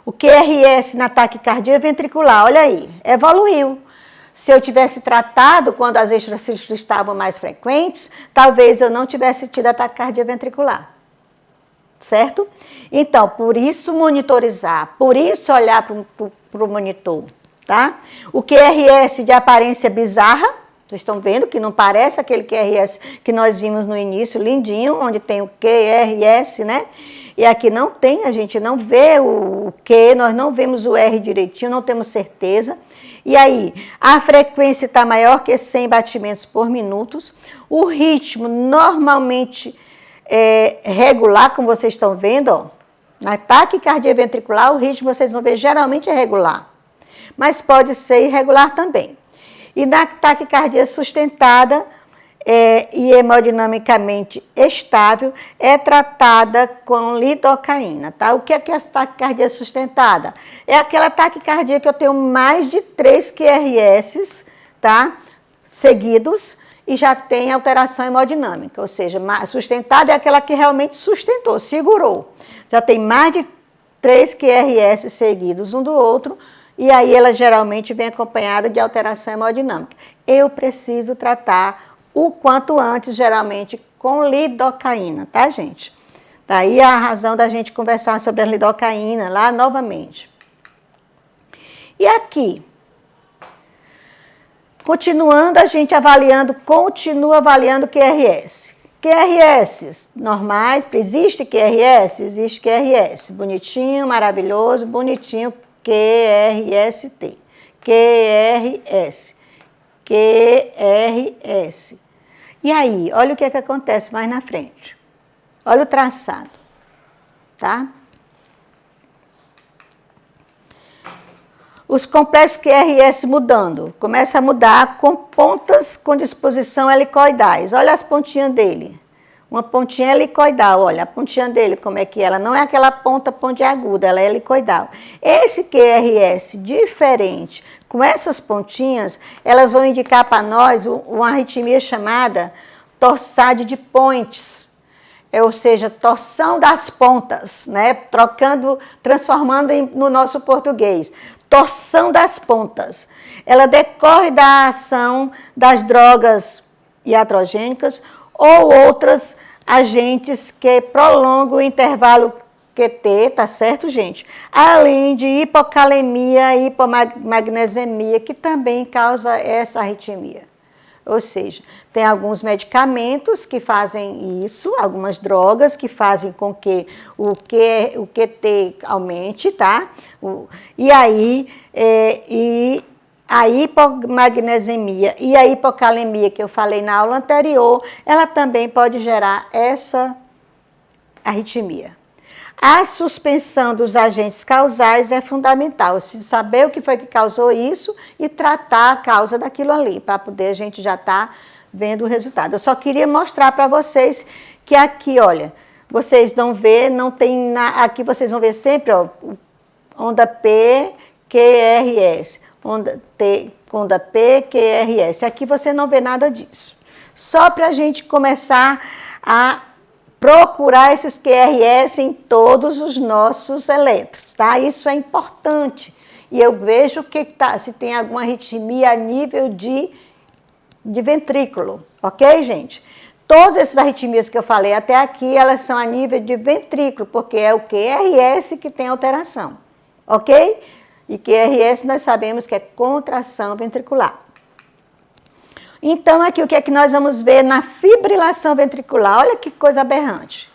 O QRS na taquicardia ventricular, olha aí, evoluiu. Se eu tivesse tratado quando as extracístoles estavam mais frequentes, talvez eu não tivesse tido a taquicardia ventricular. Certo? Então, por isso monitorizar, por isso olhar para o monitor, tá? O QRS de aparência bizarra, vocês estão vendo que não parece aquele QRS que nós vimos no início, lindinho, onde tem o QRS, né? E aqui não tem, a gente não vê o Q, nós não vemos o R direitinho, não temos certeza. E aí, a frequência está maior que 100 batimentos por minuto. O ritmo normalmente regular, como vocês estão vendo, ó. Na taquicardia ventricular, o ritmo, vocês vão ver, geralmente é regular. Mas pode ser irregular também. E na taquicardia sustentada, e hemodinamicamente estável, é tratada com lidocaína, tá? O que é essa taquicardia sustentada? É aquela taquicardia que eu tenho mais de 3 QRS, tá? Seguidos, e já tem alteração hemodinâmica, ou seja, sustentada é aquela que realmente sustentou, segurou. Já tem mais de 3 QRS seguidos um do outro, e aí ela geralmente vem acompanhada de alteração hemodinâmica. Eu preciso tratar o quanto antes, geralmente, com lidocaína, tá, gente? Daí a razão da gente conversar sobre a lidocaína lá novamente. E aqui, continuando, a gente continua avaliando QRS. QRS normais, existe QRS? Existe QRS. Bonitinho, maravilhoso, bonitinho, QRST. QRS. QRS. E aí, olha o que acontece mais na frente. Olha o traçado, tá? Os complexos QRS mudando. Começa a mudar com pontas com disposição helicoidais. Olha as pontinhas dele. Uma pontinha helicoidal, olha a pontinha dele, como é que ela não é aquela ponta pontiaguda, ela é helicoidal. Esse QRS diferente, com essas pontinhas, elas vão indicar para nós uma arritmia chamada torsade de Points. ou seja, torção das pontas, né? Transformando no nosso português. Torção das pontas. Ela decorre da ação das drogas iatrogênicas ou outros agentes que prolongam o intervalo QT, tá certo, gente? Além de hipocalemia e hipomagnesemia, que também causa essa arritmia. Ou seja, tem alguns medicamentos que fazem isso, algumas drogas que fazem com que o QT aumente, tá? E aí, a hipomagnesemia e a hipocalemia que eu falei na aula anterior, ela também pode gerar essa arritmia. A suspensão dos agentes causais é fundamental. Saber o que foi que causou isso e tratar a causa daquilo ali, para poder a gente já estar vendo o resultado. Eu só queria mostrar para vocês que aqui, olha, vocês vão ver, não tem aqui vocês vão ver sempre, ó, onda P, QRS, onda P, QRS. Aqui você não vê nada disso. Só para a gente começar a procurar esses QRS em todos os nossos elétrons, tá? Isso é importante. E eu vejo se tem alguma arritmia a nível de ventrículo, ok, gente? Todas essas arritmias que eu falei até aqui, elas são a nível de ventrículo, porque é o QRS que tem alteração, ok? E QRS nós sabemos que é contração ventricular. Então, aqui o que é que nós vamos ver na fibrilação ventricular? Olha que coisa aberrante.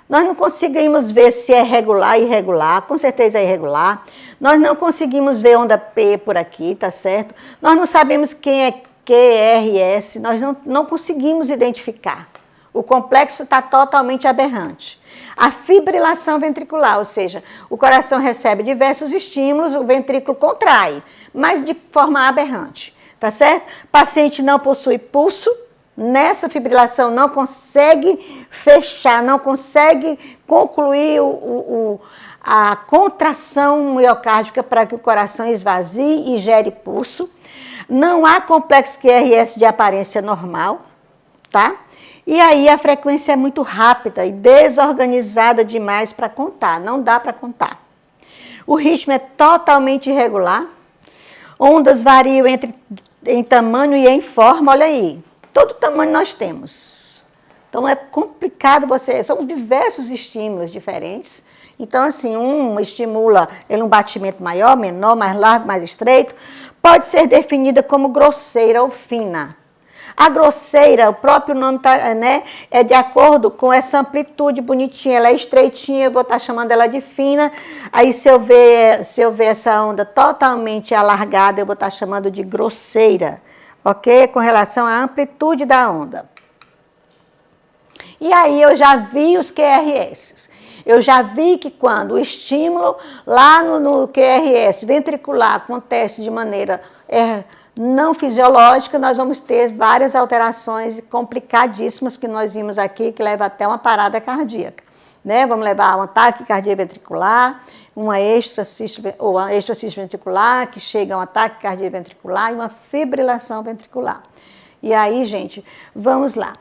Nós não conseguimos ver se é regular ou irregular, com certeza é irregular. Nós não conseguimos ver onda P por aqui, tá certo? Nós não sabemos quem é QRS, nós não conseguimos identificar. O complexo está totalmente aberrante. A fibrilação ventricular, ou seja, o coração recebe diversos estímulos, o ventrículo contrai, mas de forma aberrante. Tá certo? O paciente não possui pulso, nessa fibrilação não consegue fechar, não consegue concluir a contração miocárdica para que o coração esvazie e gere pulso. Não há complexo QRS de aparência normal, tá? E aí a frequência é muito rápida e desorganizada demais para contar, não dá para contar. O ritmo é totalmente irregular, ondas variam em tamanho e em forma, olha aí, todo tamanho nós temos. Então é complicado são diversos estímulos diferentes. Então assim, um estimula um batimento maior, menor, mais largo, mais estreito, pode ser definida como grosseira ou fina. A grosseira, o próprio nome é de acordo com essa amplitude bonitinha, ela é estreitinha, eu vou estar chamando ela de fina. Aí se eu ver essa onda totalmente alargada, eu vou estar chamando de grosseira, ok? Com relação à amplitude da onda. E aí eu já vi os QRS. Eu já vi que quando o estímulo lá no QRS ventricular acontece de maneira não fisiológica, nós vamos ter várias alterações complicadíssimas que nós vimos aqui, que leva até uma parada cardíaca, né? Vamos levar um ataque cardioventricular, uma extracístole ventricular, que chega a um ataque cardioventricular e uma fibrilação ventricular. E aí, gente, vamos lá.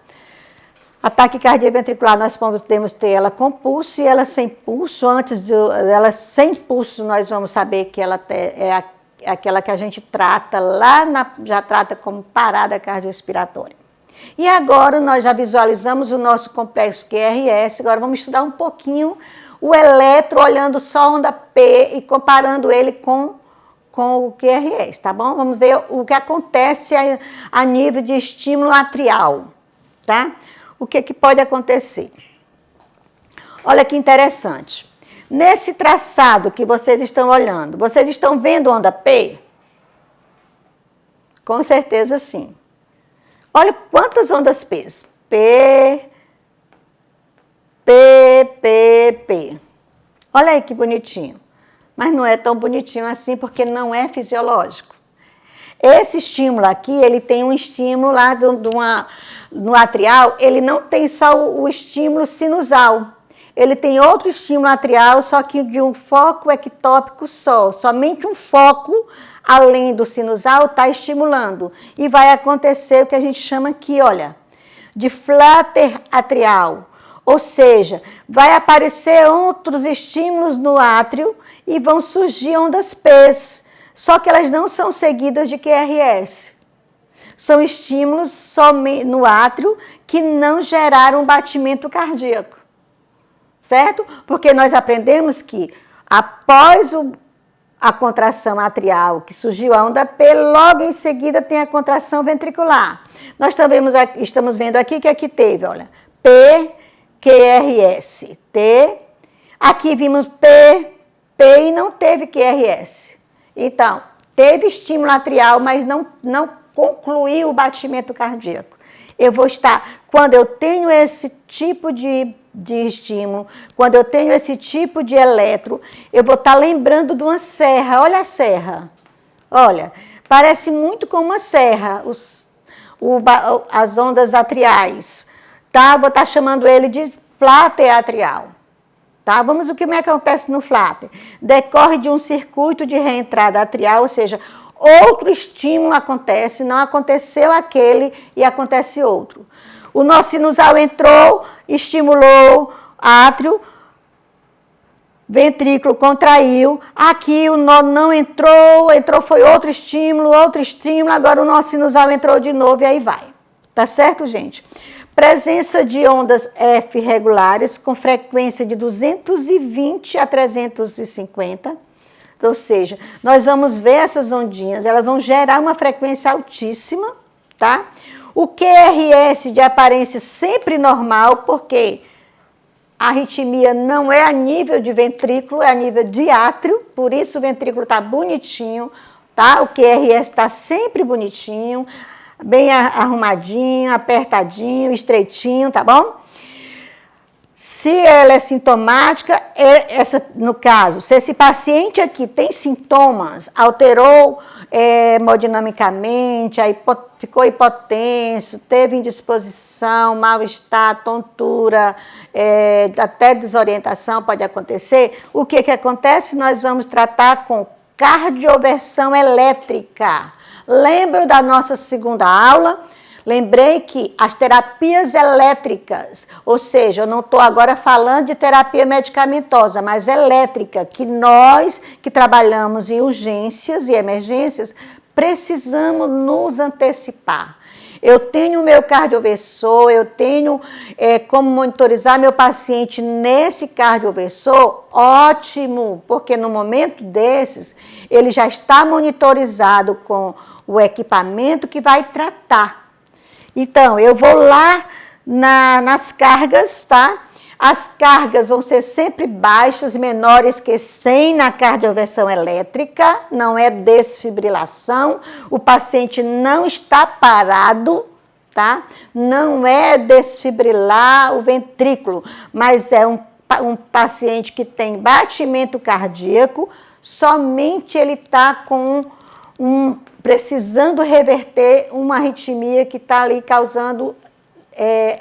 Ataque cardioventricular, nós podemos ter ela com pulso e ela sem pulso. Ela sem pulso, nós vamos saber que ela é aquela que a gente trata já trata como parada cardiorrespiratória. E agora nós já visualizamos o nosso complexo QRS, agora vamos estudar um pouquinho o eletro, olhando só a onda P e comparando ele com o QRS, tá bom? Vamos ver o que acontece a nível de estímulo atrial, tá? O que pode acontecer? Olha que interessante. Nesse traçado que vocês estão olhando, vocês estão vendo onda P? Com certeza sim. Olha quantas ondas P. P, P, P, P. Olha aí que bonitinho. Mas não é tão bonitinho assim porque não é fisiológico. Esse estímulo aqui, ele tem um estímulo lá no atrial, ele não tem só o estímulo sinusal. Ele tem outro estímulo atrial, só que de um foco ectópico só. Somente um foco, além do sinusal, está estimulando. E vai acontecer o que a gente chama aqui, olha, de flutter atrial. Ou seja, vai aparecer outros estímulos no átrio e vão surgir ondas P's, só que elas não são seguidas de QRS. São estímulos somente no átrio que não geraram batimento cardíaco, certo? Porque nós aprendemos que após a contração atrial, que surgiu a onda P, logo em seguida tem a contração ventricular. Nós também estamos vendo aqui que aqui teve, olha, P, QRS, T, aqui vimos P e não teve QRS. Então, teve estímulo atrial, mas não concluiu o batimento cardíaco. Eu vou estar, quando eu tenho esse tipo de estímulo, quando eu tenho esse tipo de eletro, eu vou estar lembrando de uma serra. Olha a serra. Olha, parece muito com uma serra, as ondas atriais. Tá? Vou estar chamando ele de fláter atrial. Tá? Vamos ver o que acontece no fláter. Decorre de um circuito de reentrada atrial, ou seja, outro estímulo acontece, não aconteceu aquele e acontece outro. O nó sinusal entrou, estimulou átrio, ventrículo contraiu. Aqui o nó não entrou foi outro estímulo, agora o nó sinusal entrou de novo e aí vai. Tá certo, gente? Presença de ondas F regulares com frequência de 220 a 350. Ou seja, nós vamos ver essas ondinhas, elas vão gerar uma frequência altíssima, tá? O QRS de aparência sempre normal, porque a arritmia não é a nível de ventrículo, é a nível de átrio, por isso o ventrículo está bonitinho, tá? O QRS está sempre bonitinho, bem arrumadinho, apertadinho, estreitinho, tá bom? Se ela é sintomática, no caso, se esse paciente aqui tem sintomas, alterou hemodinamicamente, ficou hipotenso, teve indisposição, mal-estar, tontura, até desorientação pode acontecer, o que acontece? Nós vamos tratar com cardioversão elétrica. Lembra da nossa segunda aula? Lembrei que as terapias elétricas, ou seja, eu não estou agora falando de terapia medicamentosa, mas elétrica, que nós que trabalhamos em urgências e emergências, precisamos nos antecipar. Eu tenho o meu cardioversor, eu tenho como monitorizar meu paciente nesse cardioversor, ótimo, porque no momento desses, ele já está monitorizado com o equipamento que vai tratar. Então, eu vou lá nas cargas, tá? As cargas vão ser sempre baixas, menores que 100 na cardioversão elétrica, não é desfibrilação, o paciente não está parado, tá? Não é desfibrilar o ventrículo, mas é um paciente que tem batimento cardíaco, somente ele está com precisando reverter uma arritmia que está ali causando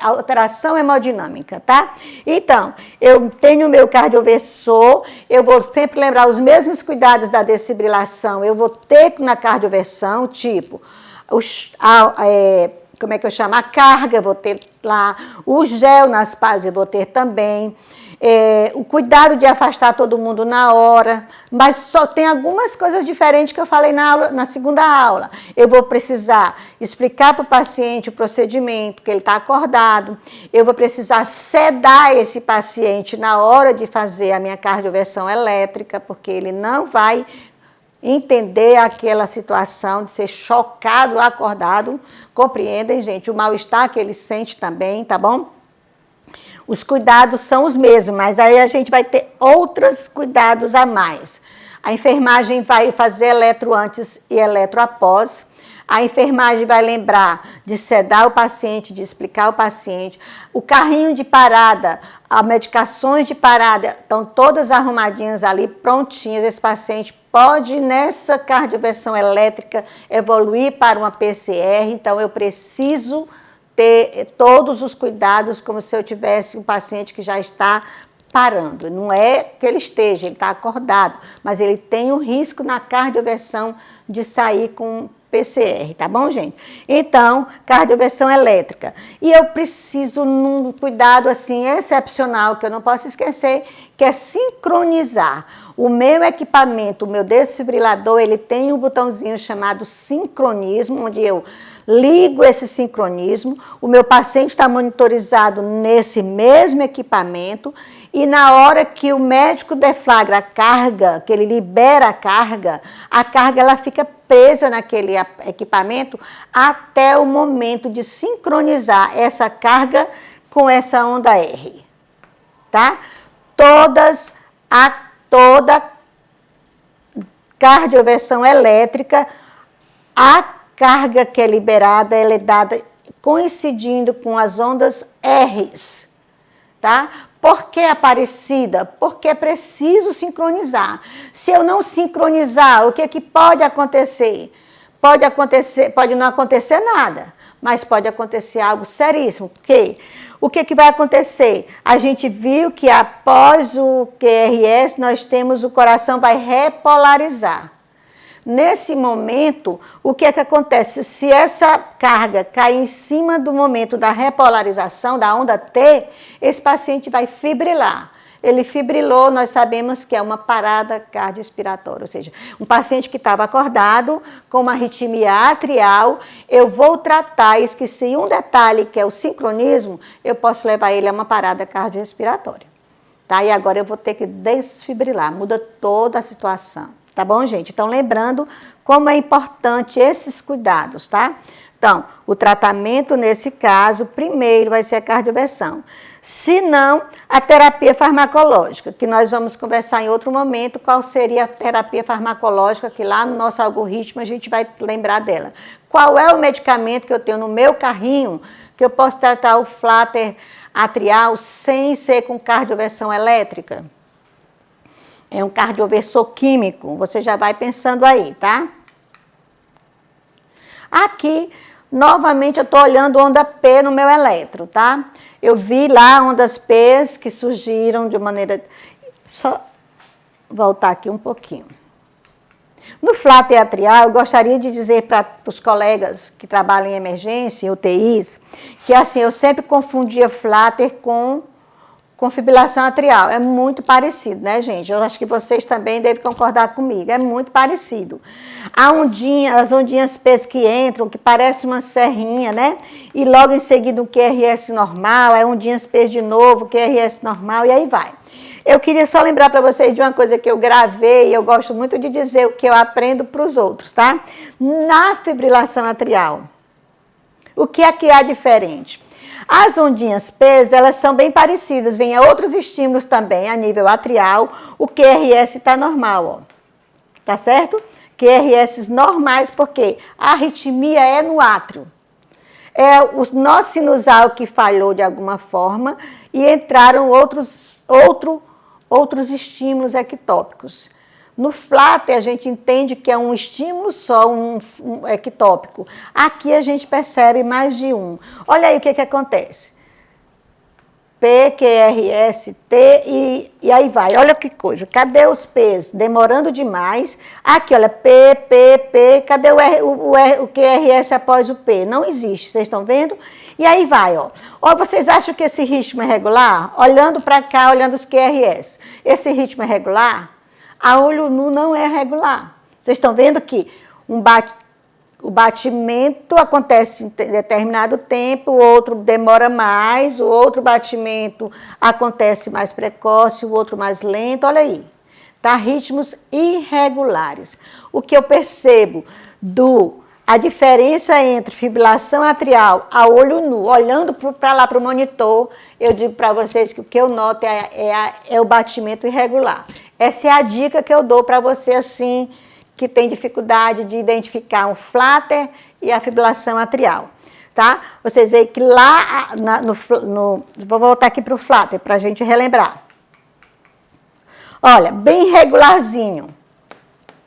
alteração hemodinâmica, tá? Então, eu tenho o meu cardioversor, eu vou sempre lembrar os mesmos cuidados da desfibrilação, eu vou ter na cardioversão, tipo, como é que eu chamo? A carga, vou ter lá, o gel nas pás eu vou ter também, o cuidado de afastar todo mundo na hora, mas só tem algumas coisas diferentes que eu falei na segunda aula. Eu vou precisar explicar para o paciente o procedimento, que ele está acordado, eu vou precisar sedar esse paciente na hora de fazer a minha cardioversão elétrica, porque ele não vai entender aquela situação de ser chocado, acordado, compreendem, gente? O mal-estar que ele sente também, tá bom? Os cuidados são os mesmos, mas aí a gente vai ter outros cuidados a mais. A enfermagem vai fazer eletro antes e eletro após. A enfermagem vai lembrar de sedar o paciente, de explicar o paciente. O carrinho de parada, as medicações de parada, estão todas arrumadinhas ali, prontinhas. Esse paciente pode, nessa cardioversão elétrica, evoluir para uma PCR. Então, eu preciso ter todos os cuidados como se eu tivesse um paciente que já está parando. Não é que ele esteja, ele está acordado, mas ele tem um risco na cardioversão de sair com PCR, tá bom, gente? Então, cardioversão elétrica. E eu preciso, num cuidado assim excepcional, que eu não posso esquecer, que é sincronizar. O meu equipamento, o meu desfibrilador, ele tem um botãozinho chamado sincronismo, onde eu ligo esse sincronismo. O meu paciente está monitorizado nesse mesmo equipamento e na hora que o médico deflagra a carga, que ele libera a carga ela fica presa naquele equipamento até o momento de sincronizar essa carga com essa onda R, tá? Toda cardioversão elétrica, a carga que é liberada, ela é dada coincidindo com as ondas R's, tá? Por que, Aparecida? Porque é preciso sincronizar. Se eu não sincronizar, o que é que pode acontecer? Pode não acontecer nada, mas pode acontecer algo seríssimo. O que vai acontecer? A gente viu que após o QRS, nós temos o coração vai repolarizar. Nesse momento, o que é que acontece? Se essa carga cair em cima do momento da repolarização, da onda T, esse paciente vai fibrilar. Ele fibrilou, nós sabemos que é uma parada cardiorrespiratória, ou seja, um paciente que estava acordado com uma arritmia atrial, eu vou tratar, esqueci um detalhe que é o sincronismo, eu posso levar ele a uma parada cardiorrespiratória. Tá? E agora eu vou ter que desfibrilar, muda toda a situação. Tá bom, gente? Então, lembrando como é importante esses cuidados, tá? Então, o tratamento nesse caso, primeiro vai ser a cardioversão. Se não, a terapia farmacológica, que nós vamos conversar em outro momento, qual seria a terapia farmacológica, que lá no nosso algoritmo a gente vai lembrar dela. Qual é o medicamento que eu tenho no meu carrinho, que eu posso tratar o flutter atrial sem ser com cardioversão elétrica? É um cardioversor químico, você já vai pensando aí, tá? Aqui, novamente, eu estou olhando onda P no meu eletro, tá? Eu vi lá ondas P's que surgiram de maneira... Só voltar aqui um pouquinho. No flutter atrial, eu gostaria de dizer para os colegas que trabalham em emergência, em UTIs, que assim, eu sempre confundia flutter com fibrilação atrial. É muito parecido, né, gente? Eu acho que vocês também devem concordar comigo. É muito parecido. As ondinhas P's que entram, que parece uma serrinha, né? E logo em seguida um QRS normal, aí ondinhas P's de novo, QRS normal, e aí vai. Eu queria só lembrar para vocês de uma coisa que eu gravei, e eu gosto muito de dizer o que eu aprendo para os outros, tá? Na fibrilação atrial, o que é que há diferente? As ondinhas P's, elas são bem parecidas, vêm outros estímulos também a nível atrial, o QRS está normal, ó. Tá certo? QRS normais, porque a arritmia é no átrio. É o nosso sinusal que falhou de alguma forma e entraram outros estímulos ectópicos. No flutter, a gente entende que é um estímulo só, um ectópico. Aqui a gente percebe mais de um. Olha aí o que acontece. P, QRS, T e aí vai. Olha que coisa. Cadê os P's? Demorando demais. Aqui, olha, P. Cadê o QRS após o P? Não existe. Vocês estão vendo? E aí vai, ó. Ó, vocês acham que esse ritmo é regular? Olhando para cá, olhando os QRS. Esse ritmo é regular? A olho nu não é regular. Vocês estão vendo que o batimento acontece em determinado tempo, o outro demora mais, o outro batimento acontece mais precoce, o outro mais lento. Olha aí, tá? Ritmos irregulares. O que eu percebo a diferença entre fibrilação atrial a olho nu, olhando para lá para o monitor, eu digo para vocês que o que eu noto é o batimento irregular. Essa é a dica que eu dou para você, assim, que tem dificuldade de identificar um flutter e a fibrilação atrial, tá? Vocês veem que lá, vou voltar aqui para o flutter, para a gente relembrar. Olha, bem regularzinho.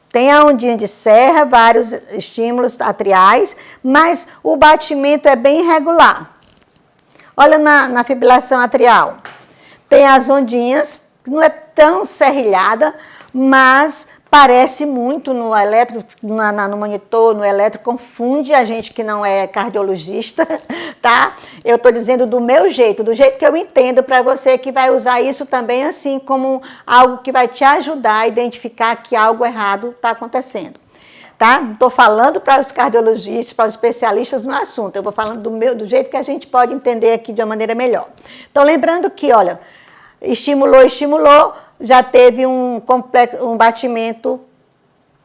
Tem a ondinha de serra, vários estímulos atriais, mas o batimento é bem regular. Olha na fibrilação atrial. Tem as ondinhas, não é tão serrilhada, mas Parece muito no eletro, no monitor, no eletro, confunde a gente que não é cardiologista, tá? Eu estou dizendo do meu jeito, do jeito que eu entendo, para você que vai usar isso também assim como algo que vai te ajudar a identificar que algo errado está acontecendo. Tá? Não estou falando para os cardiologistas, para os especialistas no assunto, eu vou falando do jeito que a gente pode entender aqui de uma maneira melhor. Então, lembrando que, olha, estimulou, já teve um batimento,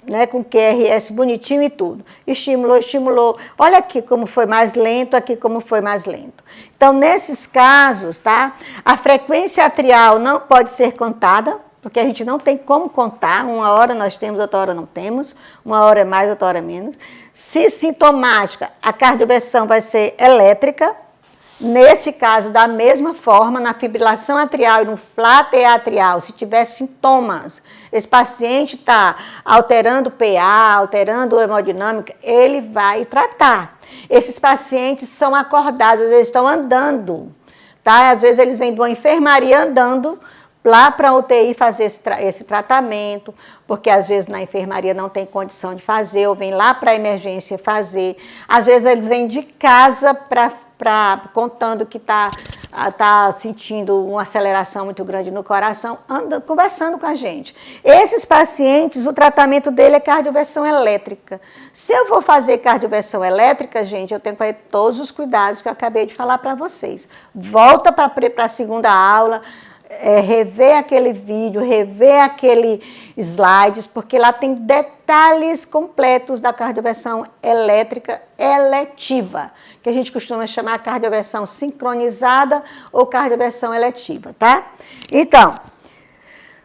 né, com QRS bonitinho e tudo. Estimulou. Olha aqui como foi mais lento, aqui como foi mais lento. Então, nesses casos, tá? A frequência atrial não pode ser contada, porque a gente não tem como contar, uma hora nós temos, outra hora não temos, uma hora é mais, outra hora é menos. Se sintomática, a cardioversão vai ser elétrica, nesse caso, da mesma forma, na fibrilação atrial e no flater atrial, se tiver sintomas, esse paciente está alterando o PA, alterando a hemodinâmica, ele vai tratar. Esses pacientes são acordados, eles estão andando, tá? Às vezes eles vêm de uma enfermaria andando, lá para a UTI fazer esse tratamento, porque às vezes na enfermaria não tem condição de fazer, ou vem lá para a emergência fazer. Às vezes eles vêm de casa contando que tá sentindo uma aceleração muito grande no coração, conversando com a gente. Esses pacientes, o tratamento dele é cardioversão elétrica. Se eu vou fazer cardioversão elétrica, gente, eu tenho que fazer todos os cuidados que eu acabei de falar para vocês. Volta para a segunda aula, rever aquele vídeo, rever aquele slides, porque lá tem detalhes completos da cardioversão elétrica eletiva, que a gente costuma chamar cardioversão sincronizada ou cardioversão eletiva, tá? Então,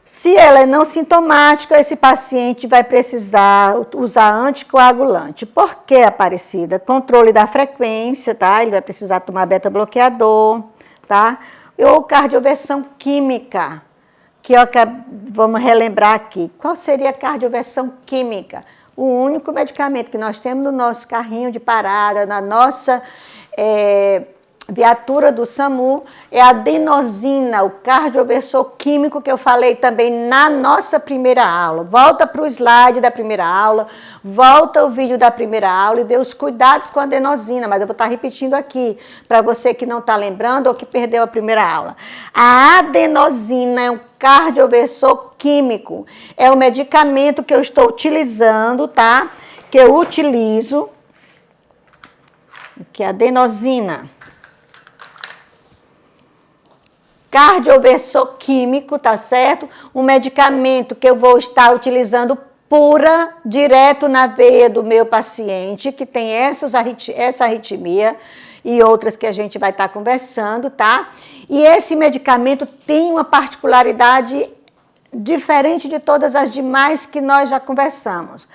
se ela é não sintomática, esse paciente vai precisar usar anticoagulante. Por que, Aparecida? Controle da frequência, tá? Ele vai precisar tomar beta-bloqueador, tá? Ou cardioversão química, que vamos relembrar aqui. Qual seria a cardioversão química? O único medicamento que nós temos no nosso carrinho de parada, na nossa viatura do SAMU, é a adenosina, o cardioversor químico que eu falei também na nossa primeira aula. Volta para o slide da primeira aula, volta o vídeo da primeira aula e vê os cuidados com a adenosina, mas eu vou estar repetindo aqui, para você que não está lembrando ou que perdeu a primeira aula. A adenosina é um cardioversor químico, é o medicamento que eu estou utilizando, tá? Que eu utilizo, que é a adenosina. Cardioversor químico, tá certo? Um medicamento que eu vou estar utilizando pura, direto na veia do meu paciente, que tem essa arritmia e outras que a gente vai estar conversando, tá? E esse medicamento tem uma particularidade diferente de todas as demais que nós já conversamos.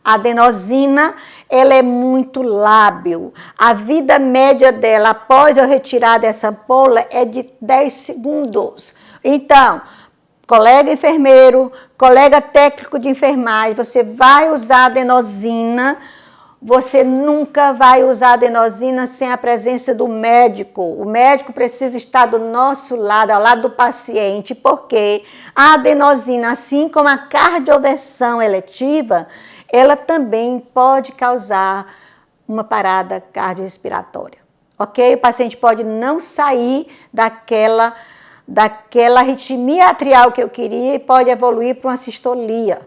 A adenosina, ela é muito lábil. A vida média dela, após eu retirar dessa ampola, é de 10 segundos. Então, colega enfermeiro, colega técnico de enfermagem, você vai usar adenosina, você nunca vai usar adenosina sem a presença do médico. O médico precisa estar do nosso lado, ao lado do paciente, porque a adenosina, assim como a cardioversão eletiva, ela também pode causar uma parada cardiorrespiratória, ok? O paciente pode não sair daquela arritmia atrial que eu queria e pode evoluir para uma sistolia,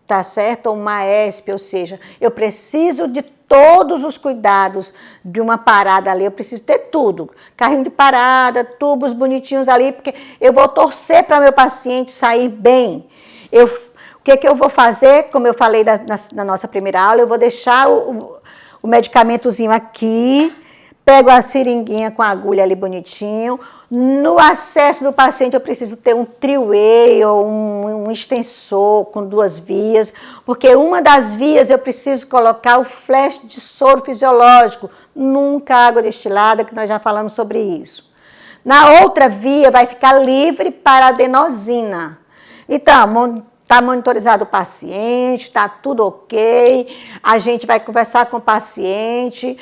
tá certo? Ou uma ESP, ou seja, eu preciso de todos os cuidados de uma parada ali, eu preciso ter tudo, carrinho de parada, tubos bonitinhos ali, porque eu vou torcer para meu paciente sair bem. O que eu vou fazer, como eu falei na nossa primeira aula, eu vou deixar o medicamentozinho aqui, pego a seringuinha com a agulha ali bonitinho. No acesso do paciente eu preciso ter um three-way ou um extensor com 2 vias, porque uma das vias eu preciso colocar o flash de soro fisiológico, nunca água destilada, que nós já falamos sobre isso. Na outra via vai ficar livre para adenosina. Então, está monitorizado o paciente, está tudo ok, a gente vai conversar com o paciente,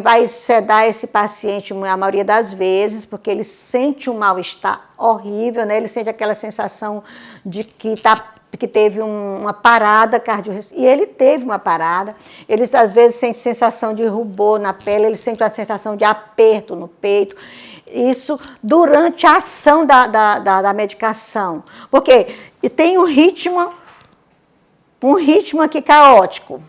vai sedar esse paciente a maioria das vezes, porque ele sente um mal-estar horrível, né? Ele sente aquela sensação de que está porque teve uma parada cardiorrespiratória, e ele teve uma parada, eles às vezes sentem sensação de rubor na pele, eles sentem a sensação de aperto no peito, isso durante a ação da medicação, porque tem um ritmo aqui caótico.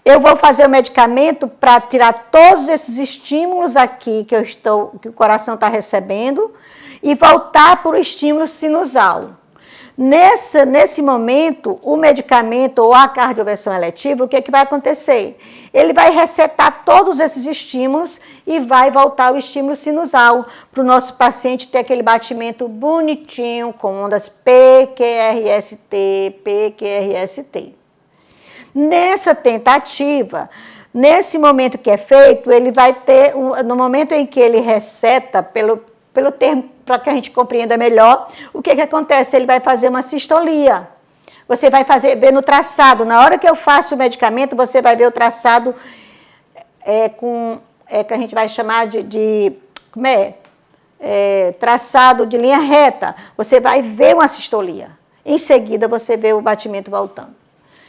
Eu vou fazer o medicamento para tirar todos esses estímulos aqui que o coração está recebendo e voltar para o estímulo sinusal. Nesse momento, o medicamento ou a cardioversão eletiva, o que vai acontecer? Ele vai resetar todos esses estímulos e vai voltar o estímulo sinusal para o nosso paciente ter aquele batimento bonitinho com ondas PQRST, PQRST. Nessa tentativa, nesse momento que é feito, ele vai ter, no momento em que ele reseta, pelo termo, para que a gente compreenda melhor, o que acontece? Ele vai fazer uma sistolia. Você vai ver no traçado, na hora que eu faço o medicamento, você vai ver o traçado que a gente vai chamar traçado de linha reta. Você vai ver uma sistolia. Em seguida, você vê o batimento voltando.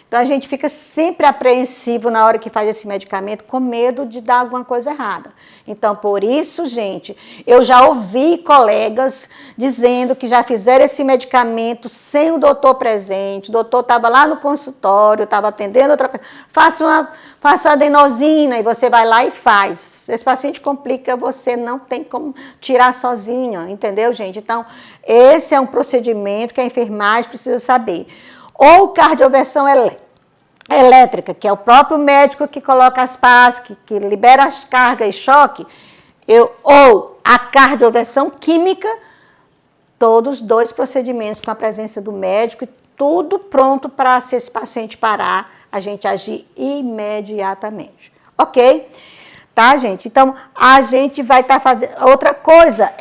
Então, a gente fica sempre apreensivo na hora que faz esse medicamento, com medo de dar alguma coisa errada. Então, por isso, gente, eu já ouvi colegas dizendo que já fizeram esse medicamento sem o doutor presente, o doutor estava lá no consultório, estava atendendo outra pessoa, faça uma adenosina, e você vai lá e faz. Esse paciente complica, você não tem como tirar sozinho, entendeu, gente? Então, esse é um procedimento que a enfermagem precisa saber. Ou cardioversão elétrica, que é o próprio médico que coloca as pás, que libera as cargas e choque, ou a cardioversão química, todos os dois procedimentos com a presença do médico, tudo pronto para, se esse paciente parar, a gente agir imediatamente. Ok? Tá, gente? Então, a gente vai estar fazendo... Outra coisa,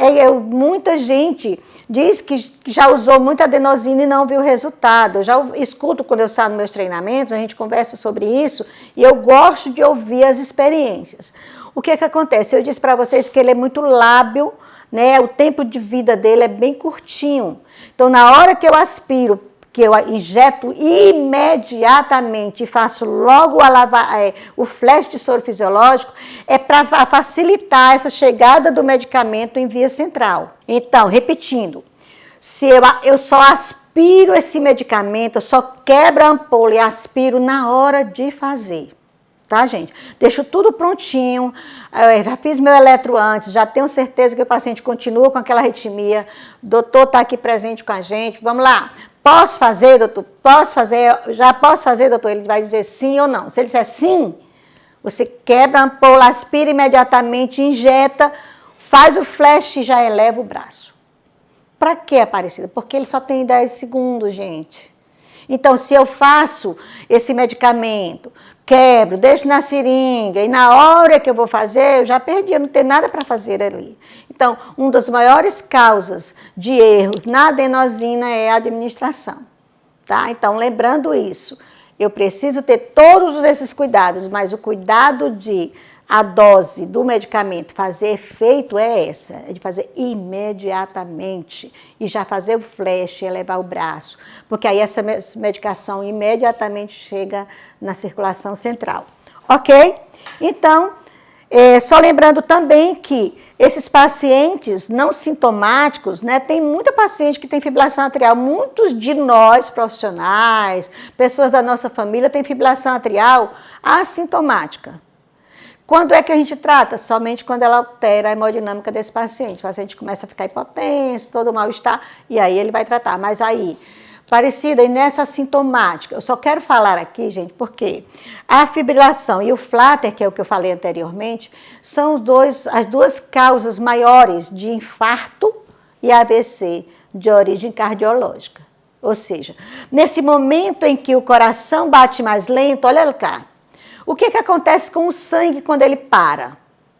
muita gente diz que já usou muita adenosina e não viu resultado. Eu já escuto quando eu saio nos meus treinamentos, a gente conversa sobre isso, e eu gosto de ouvir as experiências. O que acontece? Eu disse para vocês que ele é muito lábil, né? O tempo de vida dele é bem curtinho. Então, na hora que eu aspiro, que eu injeto imediatamente e faço logo o flash de soro fisiológico, é para facilitar essa chegada do medicamento em via central. Então, repetindo, se eu só aspiro esse medicamento, eu só quebro a ampola e aspiro na hora de fazer. Tá, gente? Deixo tudo prontinho, eu já fiz meu eletro antes, já tenho certeza que o paciente continua com aquela arritmia, o doutor está aqui presente com a gente, vamos lá. Posso fazer, doutor? Posso fazer? Já posso fazer, doutor? Ele vai dizer sim ou não. Se ele disser sim, você quebra a ampola, aspira imediatamente, injeta, faz o flash e já eleva o braço. Para que, Aparecida? Porque ele só tem 10 segundos, gente. Então, se eu faço esse medicamento, quebro, deixo na seringa, e na hora que eu vou fazer, eu já perdi, eu não tenho nada para fazer ali. Então, uma das maiores causas de erros na adenosina é a administração. Tá? Então, lembrando isso, eu preciso ter todos esses cuidados, mas o cuidado de a dose do medicamento fazer efeito é essa, é de fazer imediatamente e já fazer o flash e elevar o braço, porque aí essa medicação imediatamente chega na circulação central, ok? Então, só lembrando também que esses pacientes não sintomáticos, né, tem muita paciente que tem fibrilação atrial, muitos de nós profissionais, pessoas da nossa família têm fibrilação atrial assintomática. Quando é que a gente trata? Somente quando ela altera a hemodinâmica desse paciente. O paciente começa a ficar hipotenso, todo mal-estar, e aí ele vai tratar. Mas aí, Aparecida, e nessa sintomática, eu só quero falar aqui, gente, porque a fibrilação e o flutter, que é o que eu falei anteriormente, são as duas causas maiores de infarto e AVC de origem cardiológica. Ou seja, nesse momento em que o coração bate mais lento, olha cá, o que acontece com o sangue quando ele para?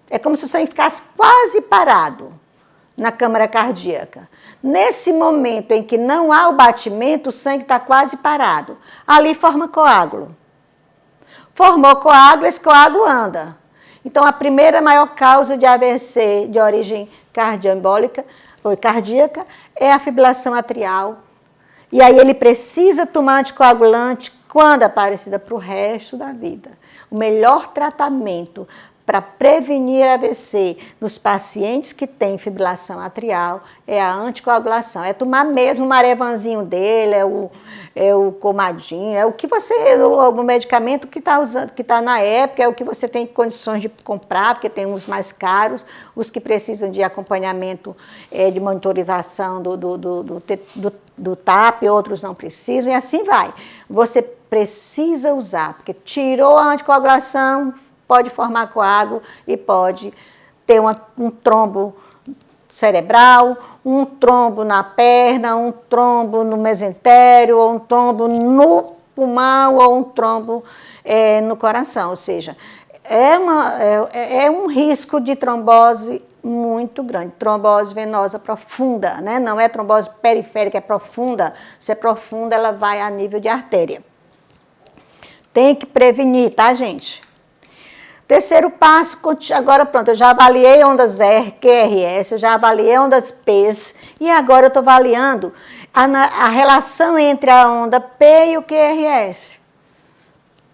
É como se o sangue ficasse quase parado na câmara cardíaca. Nesse momento em que não há o batimento, o sangue está quase parado. Ali forma coágulo. Formou coágulo, esse coágulo anda. Então, a primeira maior causa de AVC de origem cardioembólica ou cardíaca é a fibrilação atrial. E aí ele precisa tomar anticoagulante quando, Aparecida, para o resto da vida. O melhor tratamento para prevenir AVC nos pacientes que têm fibrilação atrial é a anticoagulação. É tomar mesmo o Marevanzinho dele, é o Comadin, é o que você, o medicamento que está usando, que está na época, é o que você tem condições de comprar, porque tem uns mais caros, os que precisam de acompanhamento de monitorização do TAP, outros não precisam, e assim vai. Você precisa usar, porque tirou a anticoagulação, pode formar coágulo e pode ter um trombo cerebral, um trombo na perna, um trombo no mesentério, ou um trombo no pulmão, ou um trombo no coração. Ou seja, é um risco de trombose muito grande, trombose venosa profunda, né? Não é trombose periférica, é profunda. Se é profunda, ela vai a nível de artéria. Tem que prevenir, tá, gente? Terceiro passo, agora pronto, eu já avaliei ondas R, QRS, eu já avaliei ondas P's e agora eu estou avaliando a relação entre a onda P e o QRS.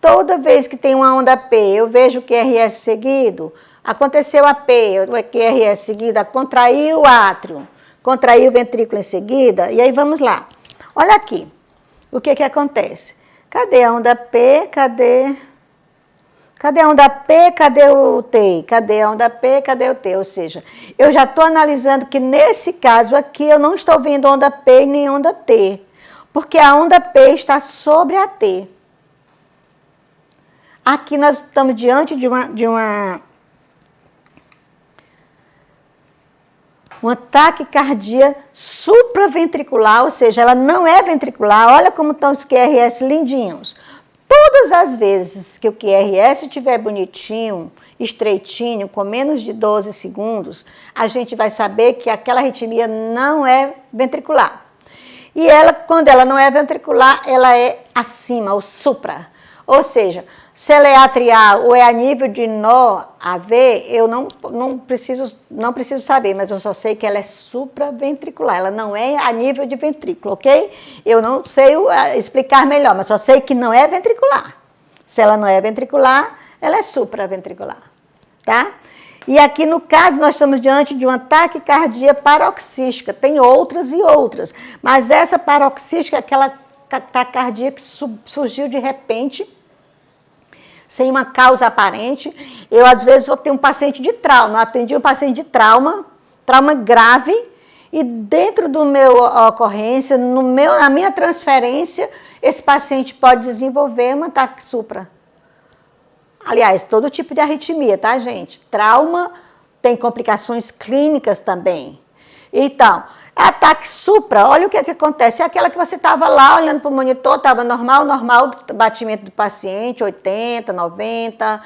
Toda vez que tem uma onda P, eu vejo o QRS seguido, aconteceu a P, o QRS seguido, contraiu o átrio, contraiu o ventrículo em seguida, e aí vamos lá. Olha aqui, o que acontece? Cadê a onda P, cadê a onda P, cadê o T? Cadê a onda P, cadê o T? Ou seja, eu já estou analisando que nesse caso aqui eu não estou vendo onda P nem onda T, porque a onda P está sobre a T. Aqui nós estamos diante de uma taquicardia supraventricular, ou seja, ela não é ventricular. Olha como estão os QRS lindinhos. Todas as vezes que o QRS estiver bonitinho, estreitinho, com menos de 12 segundos, a gente vai saber que aquela arritmia não é ventricular. E ela, quando ela não é ventricular, ela é acima, ou supra. Ou seja, se ela é atrial ou é a nível de nó AV, eu não preciso saber, mas eu só sei que ela é supraventricular, ela não é a nível de ventrículo, ok? Eu não sei explicar melhor, mas só sei que não é ventricular. Se ela não é ventricular, ela é supraventricular, tá? E aqui no caso nós estamos diante de uma taquicardia paroxística, tem outras e outras, mas essa paroxística é aquela taquicardia que surgiu de repente, sem uma causa aparente. Eu, às vezes, vou ter um paciente de trauma. Eu atendi um paciente de trauma grave, e dentro do meu ocorrência, na minha transferência, esse paciente pode desenvolver um ataque supra. Aliás, todo tipo de arritmia, tá, gente? Trauma tem complicações clínicas também. Então, ataque supra, olha o que acontece. É aquela que você estava lá olhando para o monitor, estava normal, batimento do paciente, 80, 90,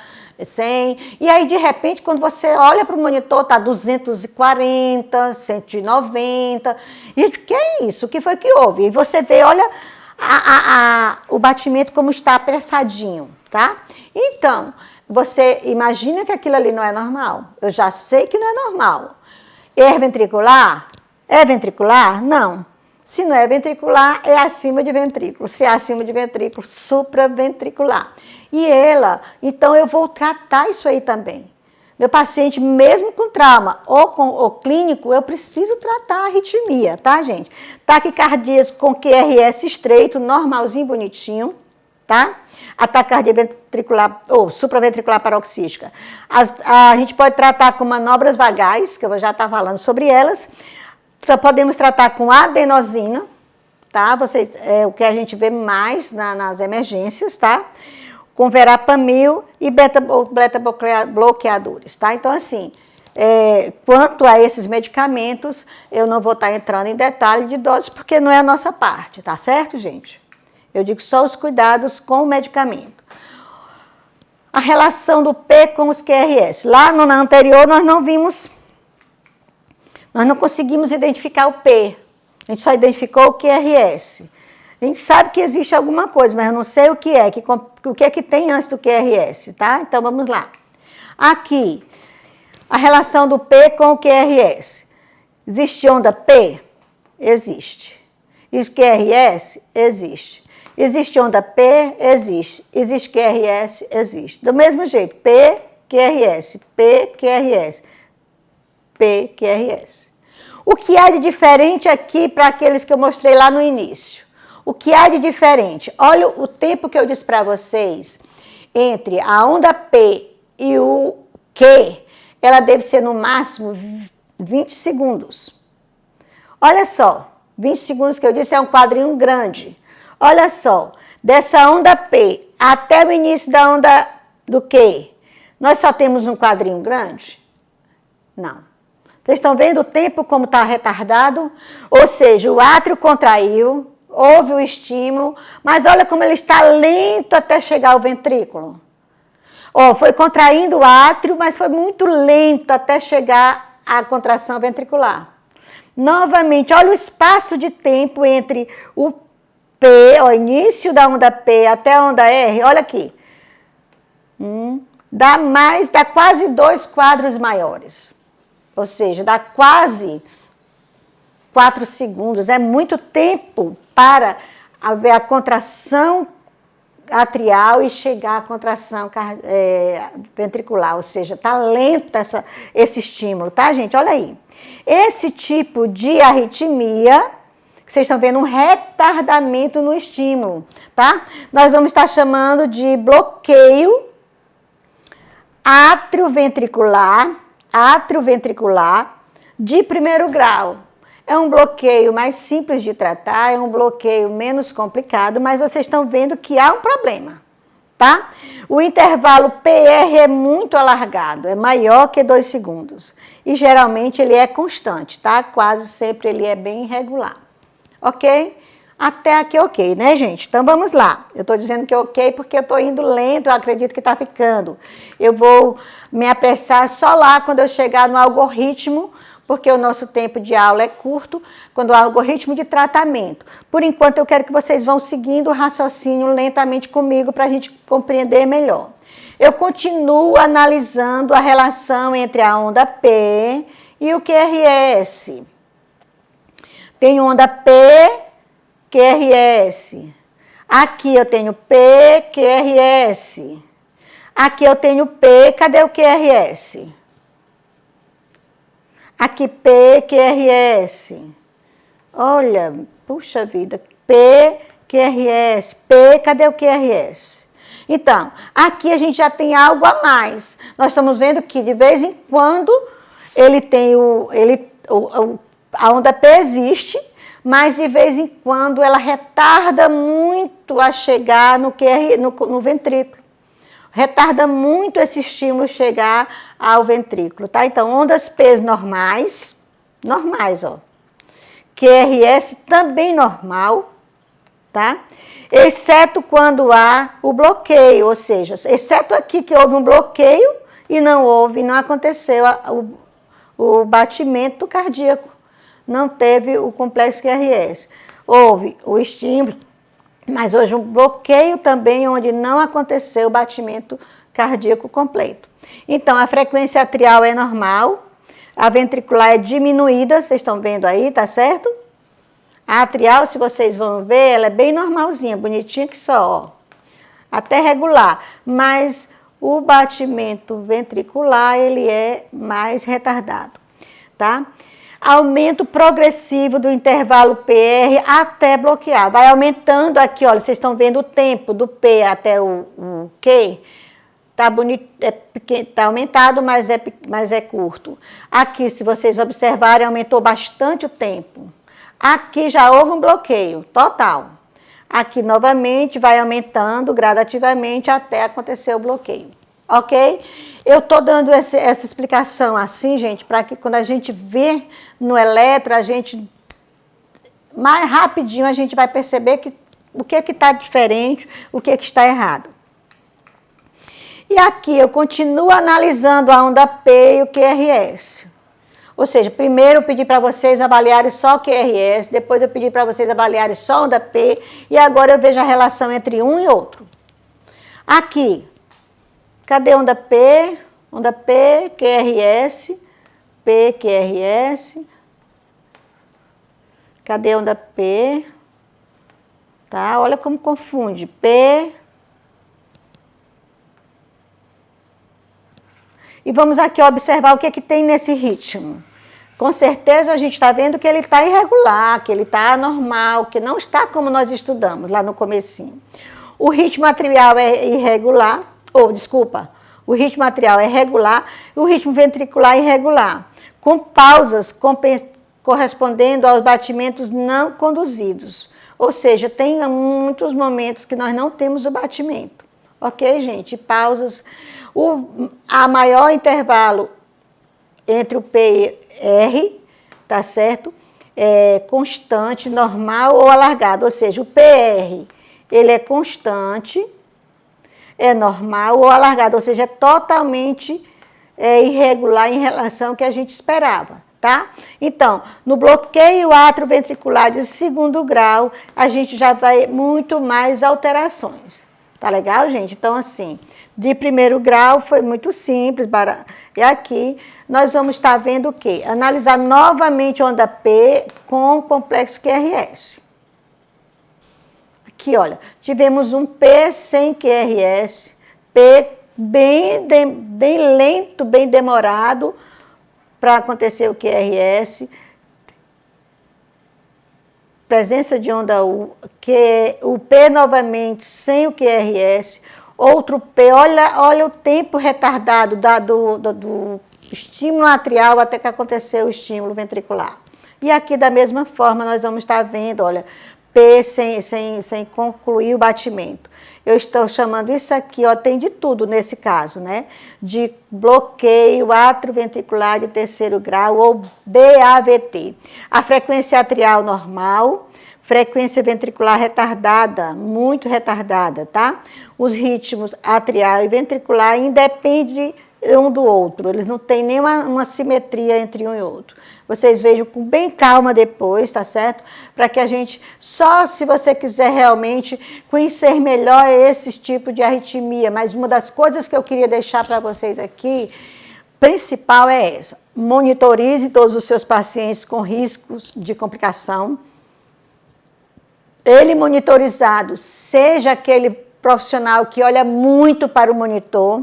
100. E aí, de repente, quando você olha para o monitor, está 240, 190. E o que é isso? O que foi que houve? E você vê, olha, o batimento como está apressadinho, tá? Então, você imagina que aquilo ali não é normal. Eu já sei que não é normal. Ventricular? É ventricular? Não. Se não é ventricular, é acima de ventrículo. Se é acima de ventrículo, supraventricular. E então eu vou tratar isso aí também. Meu paciente, mesmo com trauma ou clínico, eu preciso tratar a arritmia, tá, gente? Taquicardias com QRS estreito, normalzinho, bonitinho, tá? A taquicardia ventricular ou supraventricular paroxística. A gente pode tratar com manobras vagais, que eu já estava falando sobre elas. Podemos tratar com adenosina, tá? É o que a gente vê mais nas emergências, tá? Com verapamil e beta-bloqueadores, tá? Então, assim, quanto a esses medicamentos, eu não vou estar entrando em detalhe de doses, porque não é a nossa parte, tá certo, gente? Eu digo só os cuidados com o medicamento. A relação do P com os QRS. Lá na anterior, nós não conseguimos identificar o P, a gente só identificou o QRS. A gente sabe que existe alguma coisa, mas eu não sei o que é que tem antes do QRS, tá? Então, vamos lá. Aqui, a relação do P com o QRS. Existe onda P? Existe. Existe QRS? Existe. Existe onda P? Existe. Existe QRS? Existe. Do mesmo jeito, P, QRS, P, QRS, P, QRS. O que há de diferente aqui para aqueles que eu mostrei lá no início? O que há de diferente? Olha o tempo que eu disse para vocês entre a onda P e o Q. Ela deve ser no máximo 20 segundos. Olha só, 20 segundos que eu disse é um quadrinho grande. Olha só, dessa onda P até o início da onda do Q, nós só temos um quadrinho grande? Não. Vocês estão vendo o tempo como está retardado? Ou seja, o átrio contraiu, houve o estímulo, mas olha como ele está lento até chegar ao ventrículo. Foi contraindo o átrio, mas foi muito lento até chegar à contração ventricular. Novamente, olha o espaço de tempo entre o P, o início da onda P até a onda R, olha aqui. Dá quase 2 quadros maiores. Ou seja, dá quase 4 segundos. É muito tempo para haver a contração atrial e chegar à contração ventricular. Ou seja, está lento esse estímulo, tá, gente? Olha aí. Esse tipo de arritmia, vocês estão vendo um retardamento no estímulo, tá? Nós vamos estar chamando de bloqueio atrioventricular de primeiro grau. É um bloqueio mais simples de tratar, é um bloqueio menos complicado, mas vocês estão vendo que há um problema, tá? O intervalo PR é muito alargado, é maior que 2 segundos. E geralmente ele é constante, tá? Quase sempre ele é bem irregular. Ok? Até aqui ok, né, gente? Então vamos lá. Eu estou dizendo que é ok porque eu estou indo lento, eu acredito que está ficando. Eu vou me apressar só lá quando eu chegar no algoritmo, porque o nosso tempo de aula é curto, quando o algoritmo de tratamento. Por enquanto, eu quero que vocês vão seguindo o raciocínio lentamente comigo para a gente compreender melhor. Eu continuo analisando a relação entre a onda P e o QRS. Tem onda P, QRS. Aqui eu tenho P, QRS. Aqui eu tenho P, cadê o QRS? Aqui P, QRS. Olha, puxa vida, P, QRS. P, cadê o QRS? Então, aqui a gente já tem algo a mais. Nós estamos vendo que de vez em quando ele tem a onda P existe, mas de vez em quando ela retarda muito a chegar no ventrículo. Retarda muito esse estímulo chegar ao ventrículo, tá? Então, ondas P normais, ó. QRS também normal, tá? Exceto quando há o bloqueio, ou seja, exceto aqui que houve um bloqueio e não aconteceu o batimento cardíaco. Não teve o complexo QRS. Houve o estímulo, mas hoje um bloqueio também onde não aconteceu o batimento cardíaco completo. Então, a frequência atrial é normal, a ventricular é diminuída, vocês estão vendo aí, tá certo? A atrial, se vocês vão ver, ela é bem normalzinha, bonitinha que só, ó. Até regular, mas o batimento ventricular, ele é mais retardado, tá? Aumento progressivo do intervalo PR até bloquear. Vai aumentando aqui, olha, vocês estão vendo o tempo do P até o Q. Tá bonito, tá aumentado, mas é curto. Aqui, se vocês observarem, aumentou bastante o tempo. Aqui já houve um bloqueio total. Aqui, novamente, vai aumentando gradativamente até acontecer o bloqueio. Ok? Eu estou dando essa explicação assim, gente, para que quando a gente vê no eletro, mais rapidinho a gente vai perceber o que está diferente, o que está errado. E aqui eu continuo analisando a onda P e o QRS. Ou seja, primeiro eu pedi para vocês avaliarem só o QRS, depois eu pedi para vocês avaliarem só a onda P, e agora eu vejo a relação entre um e outro. Aqui, cadê a onda P? Onda P, QRS, P, QRS. Cadê a onda P? tá? Olha como confunde. P. E vamos aqui observar o que é que tem nesse ritmo. Com certeza a gente está vendo que ele está irregular, que ele está anormal, que não está como nós estudamos lá no comecinho. O ritmo atrial é irregular, o ritmo atrial é regular e o ritmo ventricular é irregular, com pausas correspondendo aos batimentos não conduzidos. Ou seja, tem muitos momentos que nós não temos o batimento. Ok, gente? Pausas. A maior intervalo entre o P e R, tá certo? É constante, normal ou alargado. Ou seja, o PR, ele é constante, é normal ou alargado. Ou seja, é totalmente irregular em relação ao que a gente esperava, tá? Então, no bloqueio atrioventricular de segundo grau, a gente já vai muito mais alterações. Tá legal, gente? Então, assim, de primeiro grau foi muito simples. E aqui nós vamos estar vendo o quê? Analisar novamente onda P com o complexo QRS. Aqui, olha, tivemos um P sem QRS, P bem lento, bem demorado para acontecer o QRS. Presença de onda U, que o P novamente sem o QRS, outro P, olha o tempo retardado do estímulo atrial até que aconteceu o estímulo ventricular. E aqui da mesma forma nós vamos estar vendo, olha, P sem concluir o batimento. Eu estou chamando isso aqui, ó, tem de tudo nesse caso, né? De bloqueio atrioventricular de terceiro grau ou BAVT. A frequência atrial normal, frequência ventricular retardada, muito retardada, tá? Os ritmos atrial e ventricular independem um do outro, eles não têm nenhuma simetria entre um e outro. Vocês vejam com bem calma depois, tá certo? Para que a gente, só se você quiser realmente conhecer melhor esse tipo de arritmia, mas uma das coisas que eu queria deixar para vocês aqui, principal é essa: monitorize todos os seus pacientes com riscos de complicação. Ele monitorizado, seja aquele profissional que olha muito para o monitor.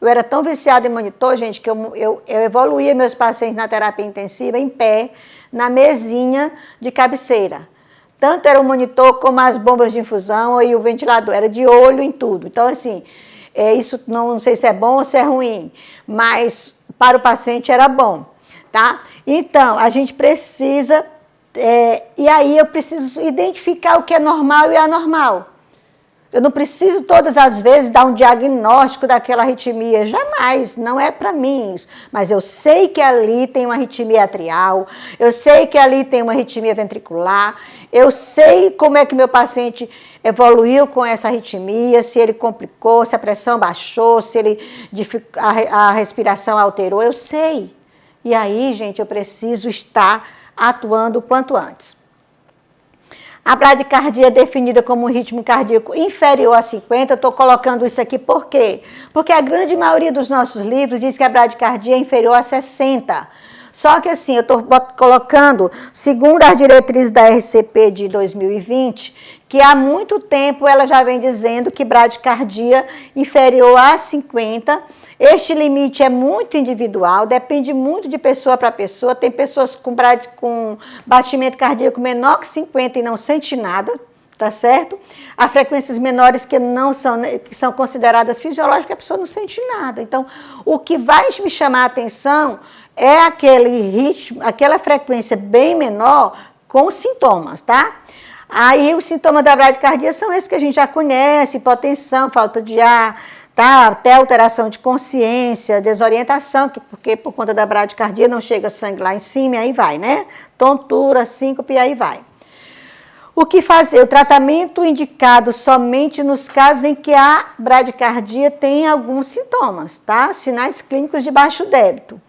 Eu era tão viciada em monitor, gente, que eu evoluía meus pacientes na terapia intensiva em pé, na mesinha de cabeceira. Tanto era o monitor como as bombas de infusão e o ventilador, era de olho em tudo. Então, assim, isso não sei se é bom ou se é ruim, mas para o paciente era bom, tá? Então, a gente precisa, e aí eu preciso identificar o que é normal e anormal. Eu não preciso todas as vezes dar um diagnóstico daquela arritmia, jamais, não é para mim isso. Mas eu sei que ali tem uma arritmia atrial, eu sei que ali tem uma arritmia ventricular, eu sei como é que meu paciente evoluiu com essa arritmia, se ele complicou, se a pressão baixou, se a respiração alterou, eu sei. E aí, gente, eu preciso estar atuando o quanto antes. A bradicardia é definida como um ritmo cardíaco inferior a 50, eu estou colocando isso aqui por quê? Porque a grande maioria dos nossos livros diz que a bradicardia é inferior a 60. Só que assim, eu estou colocando, segundo as diretrizes da RCP de 2020, que há muito tempo ela já vem dizendo que bradicardia inferior a 50, este limite é muito individual, depende muito de pessoa para pessoa. Tem pessoas com batimento cardíaco menor que 50 e não sente nada, tá certo? Há frequências menores que são consideradas fisiológicas, a pessoa não sente nada. Então, o que vai me chamar a atenção é aquele ritmo, aquela frequência bem menor com sintomas, tá? Aí os sintomas da bradicardia são esses que a gente já conhece: hipotensão, falta de ar, tá? Até alteração de consciência, desorientação, porque por conta da bradicardia não chega sangue lá em cima e aí vai, né? Tontura, síncope e aí vai. O que fazer? O tratamento indicado somente nos casos em que a bradicardia tem alguns sintomas, tá? Sinais clínicos de baixo débito.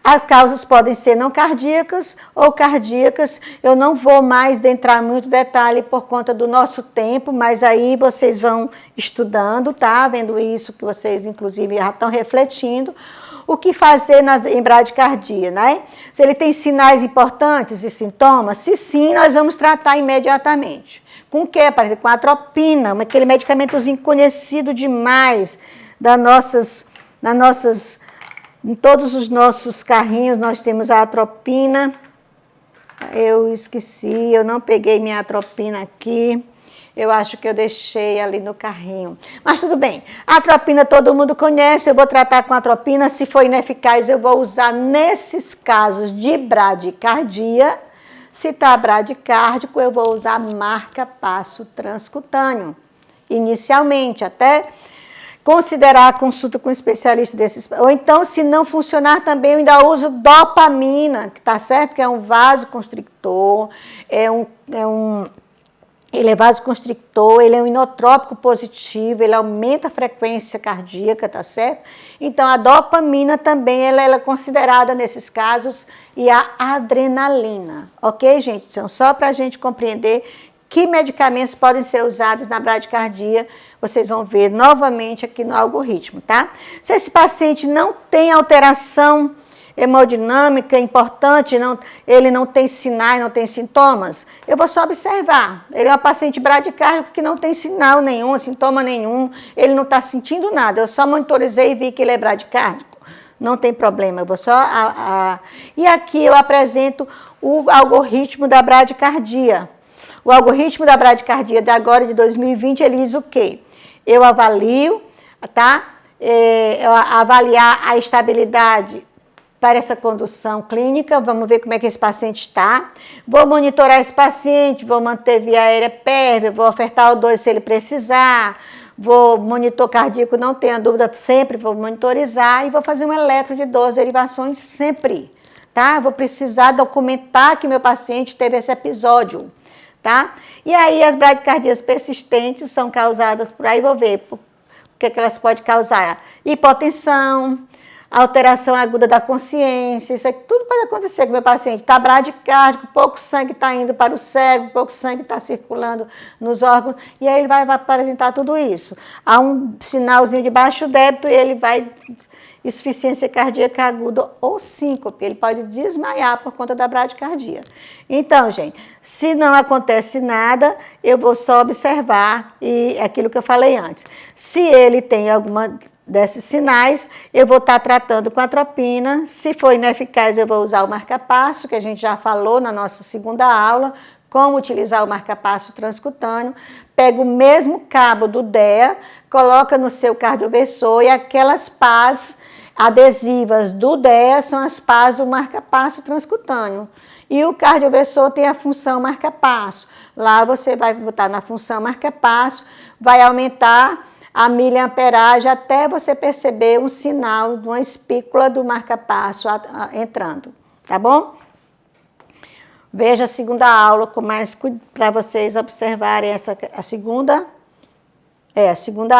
As causas podem ser não cardíacas ou cardíacas. Eu não vou mais entrar muito detalhe por conta do nosso tempo, mas aí vocês vão estudando, tá? Vendo isso que vocês, inclusive, já estão refletindo. O que fazer em bradicardia, né? Se ele tem sinais importantes e sintomas, se sim, nós vamos tratar imediatamente. Com o quê? Com a atropina, aquele medicamentozinho conhecido demais em todos os nossos carrinhos nós temos a atropina. Eu esqueci, eu não peguei minha atropina aqui. Eu acho que eu deixei ali no carrinho. Mas tudo bem. A atropina todo mundo conhece, eu vou tratar com a atropina. Se for ineficaz, eu vou usar nesses casos de bradicardia. Se está bradicárdico, eu vou usar marca-passo transcutâneo. Inicialmente, até considerar a consulta com um especialista desses. Ou então, se não funcionar também, eu ainda uso dopamina, que tá certo? Que é um vasoconstrictor, ele é vasoconstrictor, ele é um inotrópico positivo, ele aumenta a frequência cardíaca, tá certo? Então, a dopamina também ela é considerada nesses casos e a adrenalina, ok, gente? Então, só para a gente compreender que medicamentos podem ser usados na bradicardia, vocês vão ver novamente aqui no algoritmo, tá? Se esse paciente não tem alteração hemodinâmica importante, ele não tem sinais, não tem sintomas, eu vou só observar. Ele é um paciente bradicárdico que não tem sinal nenhum, sintoma nenhum, ele não está sentindo nada. Eu só monitorizei e vi que ele é bradicárdico. Não tem problema, eu vou só... E aqui eu apresento o algoritmo da bradicardia. O algoritmo da bradicardia de agora, de 2020, ele diz o quê? Eu avalio, tá? Avaliar a estabilidade para essa condução clínica, vamos ver como é que esse paciente está. Vou monitorar esse paciente, vou manter via aérea pérvia, vou ofertar o 2 se ele precisar, vou monitor cardíaco, não tenha dúvida, sempre vou monitorizar e vou fazer um eletro de 12 derivações sempre, tá? Vou precisar documentar que meu paciente teve esse episódio, tá? E aí as bradicardias persistentes são causadas por aí, vou ver o que elas podem causar. Hipotensão, alteração aguda da consciência, isso aqui tudo pode acontecer com o meu paciente. Está bradicárdico, pouco sangue está indo para o cérebro, pouco sangue está circulando nos órgãos, e aí ele vai apresentar tudo isso. Há um sinalzinho de baixo débito e ele vai insuficiência cardíaca aguda ou síncope, ele pode desmaiar por conta da bradicardia. Então, gente, se não acontece nada, eu vou só observar e aquilo que eu falei antes. Se ele tem alguma desses sinais, eu vou estar tratando com atropina. Se for ineficaz, eu vou usar o marca-passo, que a gente já falou na nossa segunda aula, como utilizar o marca-passo transcutâneo. Pega o mesmo cabo do DEA, coloca no seu cardioversor e aquelas pás adesivas do DEA são as pás do marca-passo transcutâneo. E o cardioversor tem a função marca-passo. Lá você vai botar na função marca-passo, vai aumentar a miliamperagem até você perceber um sinal de uma espícula do marca-passo entrando, tá bom? Veja a segunda aula com mais para vocês observarem a segunda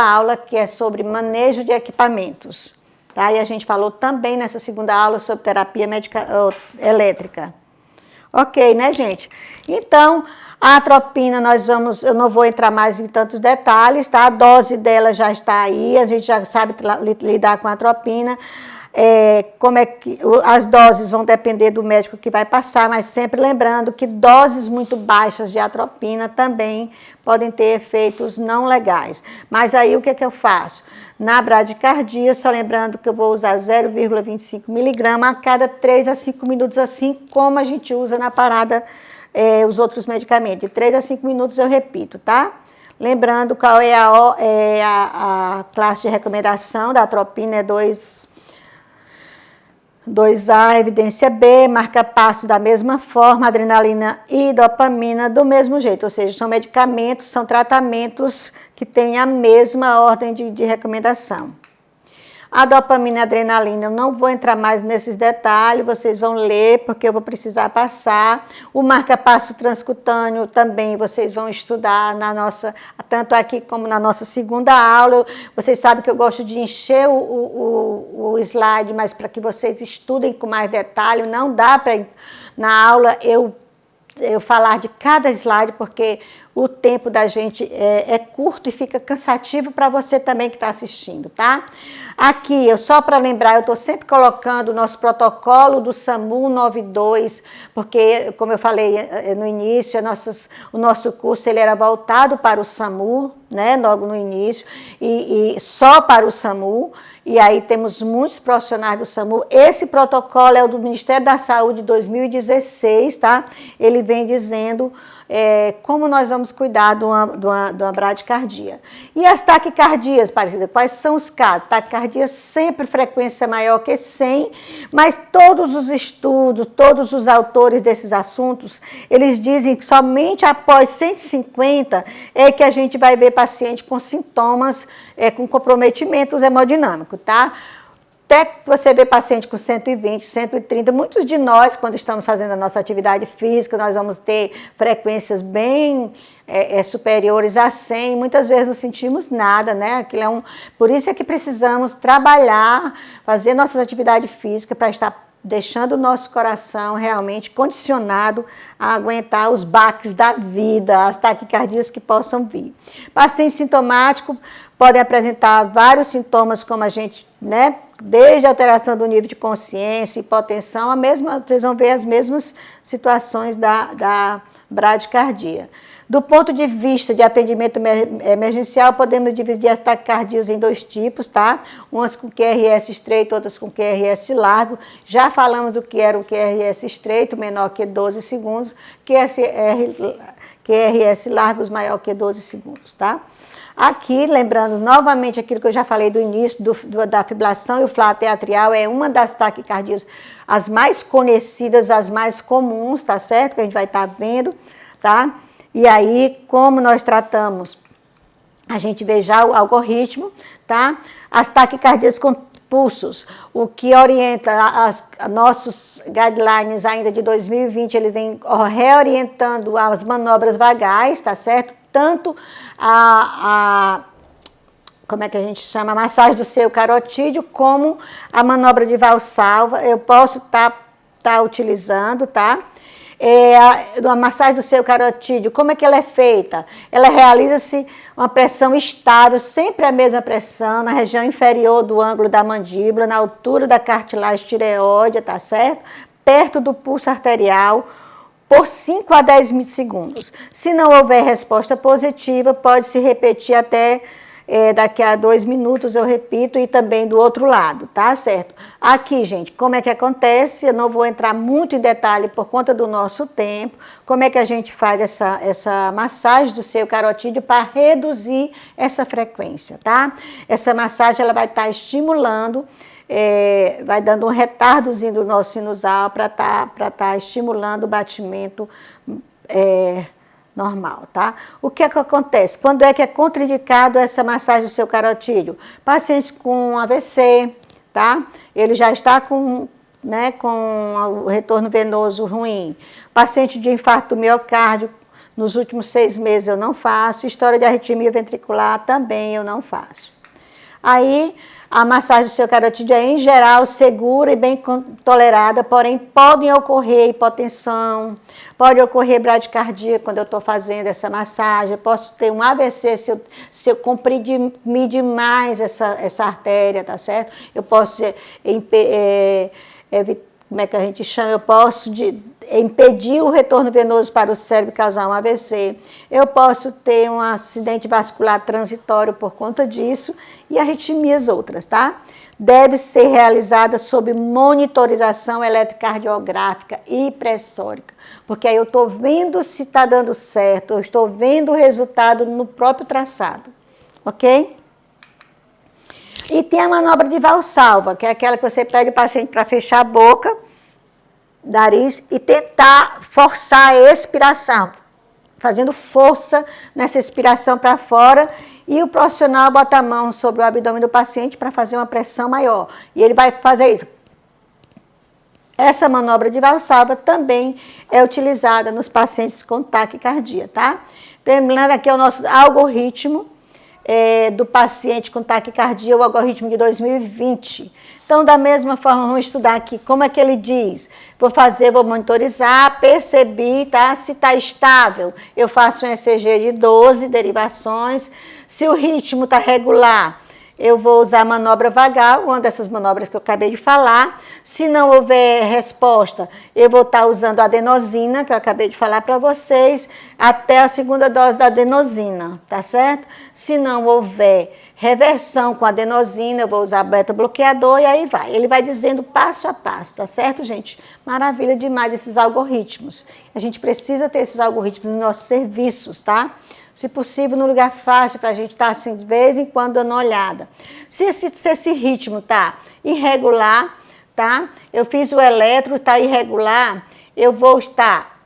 aula, que é sobre manejo de equipamentos, tá? E a gente falou também nessa segunda aula sobre terapia elétrica. Ok, né, gente? Então, a atropina, eu não vou entrar mais em tantos detalhes, tá? A dose dela já está aí, a gente já sabe lidar com a atropina. Como é que as doses vão depender do médico que vai passar, mas sempre lembrando que doses muito baixas de atropina também podem ter efeitos não legais. Mas aí o que é que eu faço? Na bradicardia, só lembrando que eu vou usar 0,25 miligrama a cada 3 a 5 minutos, assim como a gente usa na parada os outros medicamentos. De 3 a 5 minutos eu repito, tá? Lembrando qual é a classe de recomendação da atropina, é 2A, evidência B, marca-passo da mesma forma, adrenalina e dopamina do mesmo jeito, ou seja, são medicamentos, são tratamentos que têm a mesma ordem de recomendação. A dopamina e a adrenalina, eu não vou entrar mais nesses detalhes, vocês vão ler, porque eu vou precisar passar. O marca-passo transcutâneo também vocês vão estudar tanto aqui como na nossa segunda aula. Vocês sabem que eu gosto de encher o slide, mas para que vocês estudem com mais detalhe, não dá para na aula eu falar de cada slide, porque o tempo da gente é curto e fica cansativo para você também que está assistindo, tá? Aqui, só para lembrar, eu estou sempre colocando o nosso protocolo do SAMU 92, porque, como eu falei no início, o nosso curso ele era voltado para o SAMU, né, logo no início, e só para o SAMU, e aí temos muitos profissionais do SAMU. Esse protocolo é o do Ministério da Saúde de 2016, tá? Ele vem dizendo como nós vamos cuidar de uma bradicardia. E as taquicardias, Aparecida, quais são os casos? Taquicardia sempre frequência maior que 100, mas todos os estudos, todos os autores desses assuntos, eles dizem que somente após 150 é que a gente vai ver paciente com sintomas, com comprometimentos hemodinâmicos, tá? Até que você vê paciente com 120, 130, muitos de nós, quando estamos fazendo a nossa atividade física, nós vamos ter frequências bem superiores a 100, muitas vezes não sentimos nada, né? Aquilo por isso é que precisamos trabalhar, fazer nossa atividade física para estar deixando o nosso coração realmente condicionado a aguentar os baques da vida, as taquicardias que possam vir. Paciente sintomático podem apresentar vários sintomas, como a gente, né? Desde a alteração do nível de consciência, hipotensão, vocês vão ver as mesmas situações da bradicardia. Do ponto de vista de atendimento emergencial, podemos dividir as taquicardias em dois tipos, tá? Umas com QRS estreito, outras com QRS largo. Já falamos o que era o QRS estreito, menor que 12 segundos, QRS largos maior que 12 segundos, tá? Aqui, lembrando novamente aquilo que eu já falei do início da fibrilação e o flato atrial é uma das taquicardias as mais conhecidas, as mais comuns, tá certo? Que a gente vai estar vendo, tá? E aí, como nós tratamos? A gente vê já o algoritmo, tá? As taquicardias com pulsos, o que orienta nossos guidelines ainda de 2020, eles vêm reorientando as manobras vagais, tá certo? Tanto como é que a gente chama? A massagem do seio carotídeo, como a manobra de valsalva, eu posso estar utilizando, tá? A massagem do seio carotídeo, como é que ela é feita? Ela realiza-se uma pressão estável, sempre a mesma pressão, na região inferior do ângulo da mandíbula, na altura da cartilagem tireoide, tá certo? Perto do pulso arterial, por 5 a 10 segundos. Se não houver resposta positiva, pode se repetir até daqui a 2 minutos, eu repito, e também do outro lado, tá certo? Aqui, gente, como é que acontece? Eu não vou entrar muito em detalhe por conta do nosso tempo, como é que a gente faz essa massagem do seio carotídeo para reduzir essa frequência, tá? Essa massagem, ela vai estar estimulando, vai dando um retardozinho do nosso sinusal para tá estimulando o batimento normal, tá? O que é que acontece? Quando é que é contraindicado essa massagem do seu carotídeo? Pacientes com AVC, tá? Ele já está com o retorno venoso ruim. Paciente de infarto do miocárdio, nos últimos 6 meses eu não faço. História de arritmia ventricular também eu não faço. Aí, a massagem do seu carotídeo é, em geral, segura e bem tolerada, porém, podem ocorrer hipotensão, pode ocorrer bradicardia quando eu estou fazendo essa massagem, eu posso ter um AVC se eu comprimir demais essa artéria, tá certo? Eu posso como é que a gente chama? Eu posso impedir o retorno venoso para o cérebro e causar um AVC. Eu posso ter um acidente vascular transitório por conta disso e arritmias outras, tá? Deve ser realizada sob monitorização eletrocardiográfica e pressórica, porque aí eu estou vendo se está dando certo, eu estou vendo o resultado no próprio traçado, ok? E tem a manobra de valsalva, que é aquela que você pede o paciente para fechar a boca, nariz, e tentar forçar a expiração, fazendo força nessa expiração para fora, e o profissional bota a mão sobre o abdômen do paciente para fazer uma pressão maior. E ele vai fazer isso. Essa manobra de valsalva também é utilizada nos pacientes com taquicardia, tá? Lembrando aqui o nosso algoritmo, do paciente com taquicardia, o algoritmo de 2020. Então, da mesma forma, vamos estudar aqui como é que ele diz. Vou monitorizar, percebi, tá? Se está estável, eu faço um ECG de 12 derivações. Se o ritmo está regular, eu vou usar a manobra vagal, uma dessas manobras que eu acabei de falar. Se não houver resposta, eu vou estar usando a adenosina, que eu acabei de falar para vocês, até a segunda dose da adenosina, tá certo? Se não houver reversão com a adenosina, eu vou usar beta-bloqueador e aí vai. Ele vai dizendo passo a passo, tá certo, gente? Maravilha demais esses algoritmos. A gente precisa ter esses algoritmos nos nossos serviços, tá? Se possível, no lugar fácil, para a gente estar assim, de vez em quando, dando uma olhada. Se esse ritmo está irregular, tá? Eu fiz o eletro, está irregular, eu vou estar,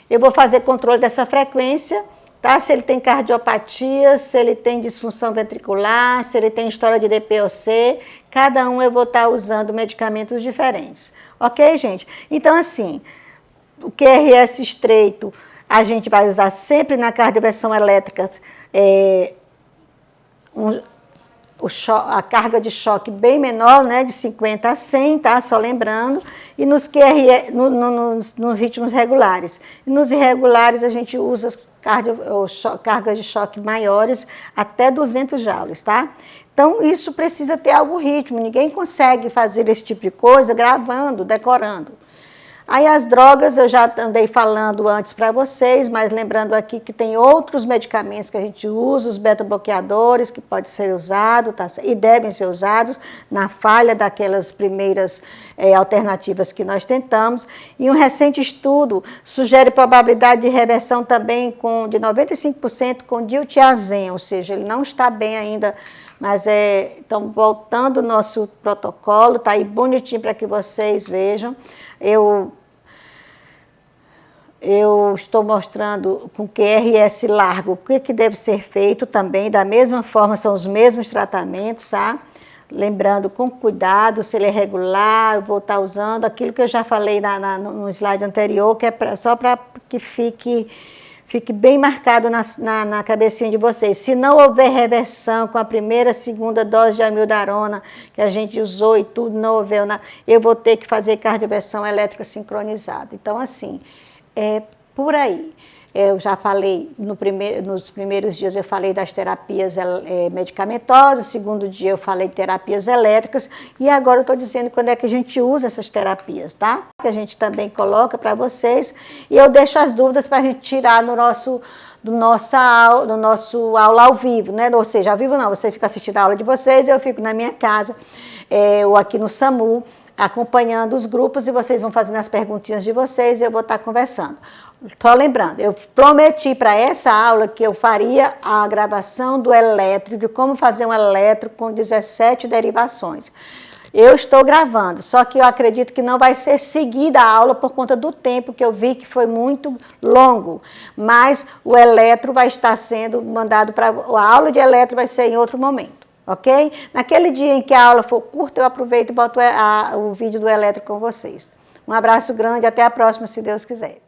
eu vou fazer controle dessa frequência, tá? Se ele tem cardiopatia, se ele tem disfunção ventricular, se ele tem história de DPOC, cada um eu vou estar usando medicamentos diferentes. Ok, gente? Então, assim, o QRS estreito, a gente vai usar sempre na cardioversão elétrica a carga de choque bem menor, né, de 50 a 100, tá? Só lembrando. E nos ritmos regulares. E nos irregulares a gente usa cargas de choque maiores até 200 joules, tá? Então isso precisa ter algoritmo, ninguém consegue fazer esse tipo de coisa gravando, decorando. Aí as drogas eu já andei falando antes para vocês, mas lembrando aqui que tem outros medicamentos que a gente usa, os beta-bloqueadores, que podem ser usados, tá, e devem ser usados na falha daquelas primeiras alternativas que nós tentamos. E um recente estudo sugere probabilidade de reversão também de 95% com diltiazem, ou seja, ele não está bem ainda, mas então voltando o nosso protocolo, tá aí bonitinho para que vocês vejam. Eu estou mostrando com QRS largo o que deve ser feito também, da mesma forma, são os mesmos tratamentos, tá? Lembrando com cuidado, se ele é regular, eu vou estar usando aquilo que eu já falei no slide anterior, que é só para que fique bem marcado na cabecinha de vocês. Se não houver reversão com a primeira, segunda dose de amiodarona que a gente usou e tudo, não houver nada, eu vou ter que fazer cardioversão elétrica sincronizada. Então, assim, por aí. Eu já falei, nos primeiros dias eu falei das terapias medicamentosas, segundo dia eu falei de terapias elétricas, e agora eu estou dizendo quando é que a gente usa essas terapias, tá? Que a gente também coloca para vocês, e eu deixo as dúvidas para a gente tirar do nosso aula ao vivo, né? Ou seja, ao vivo não, você fica assistindo a aula de vocês, eu fico na minha casa, ou aqui no SAMU, acompanhando os grupos, e vocês vão fazendo as perguntinhas de vocês e eu vou estar conversando. Só lembrando, eu prometi para essa aula que eu faria a gravação do eletro, de como fazer um eletro com 17 derivações. Eu estou gravando, só que eu acredito que não vai ser seguida a aula por conta do tempo que eu vi que foi muito longo. Mas o eletro vai estar sendo mandado para... A aula de eletro vai ser em outro momento, ok? Naquele dia em que a aula for curta, eu aproveito e boto o vídeo do eletro com vocês. Um abraço grande, até a próxima, se Deus quiser.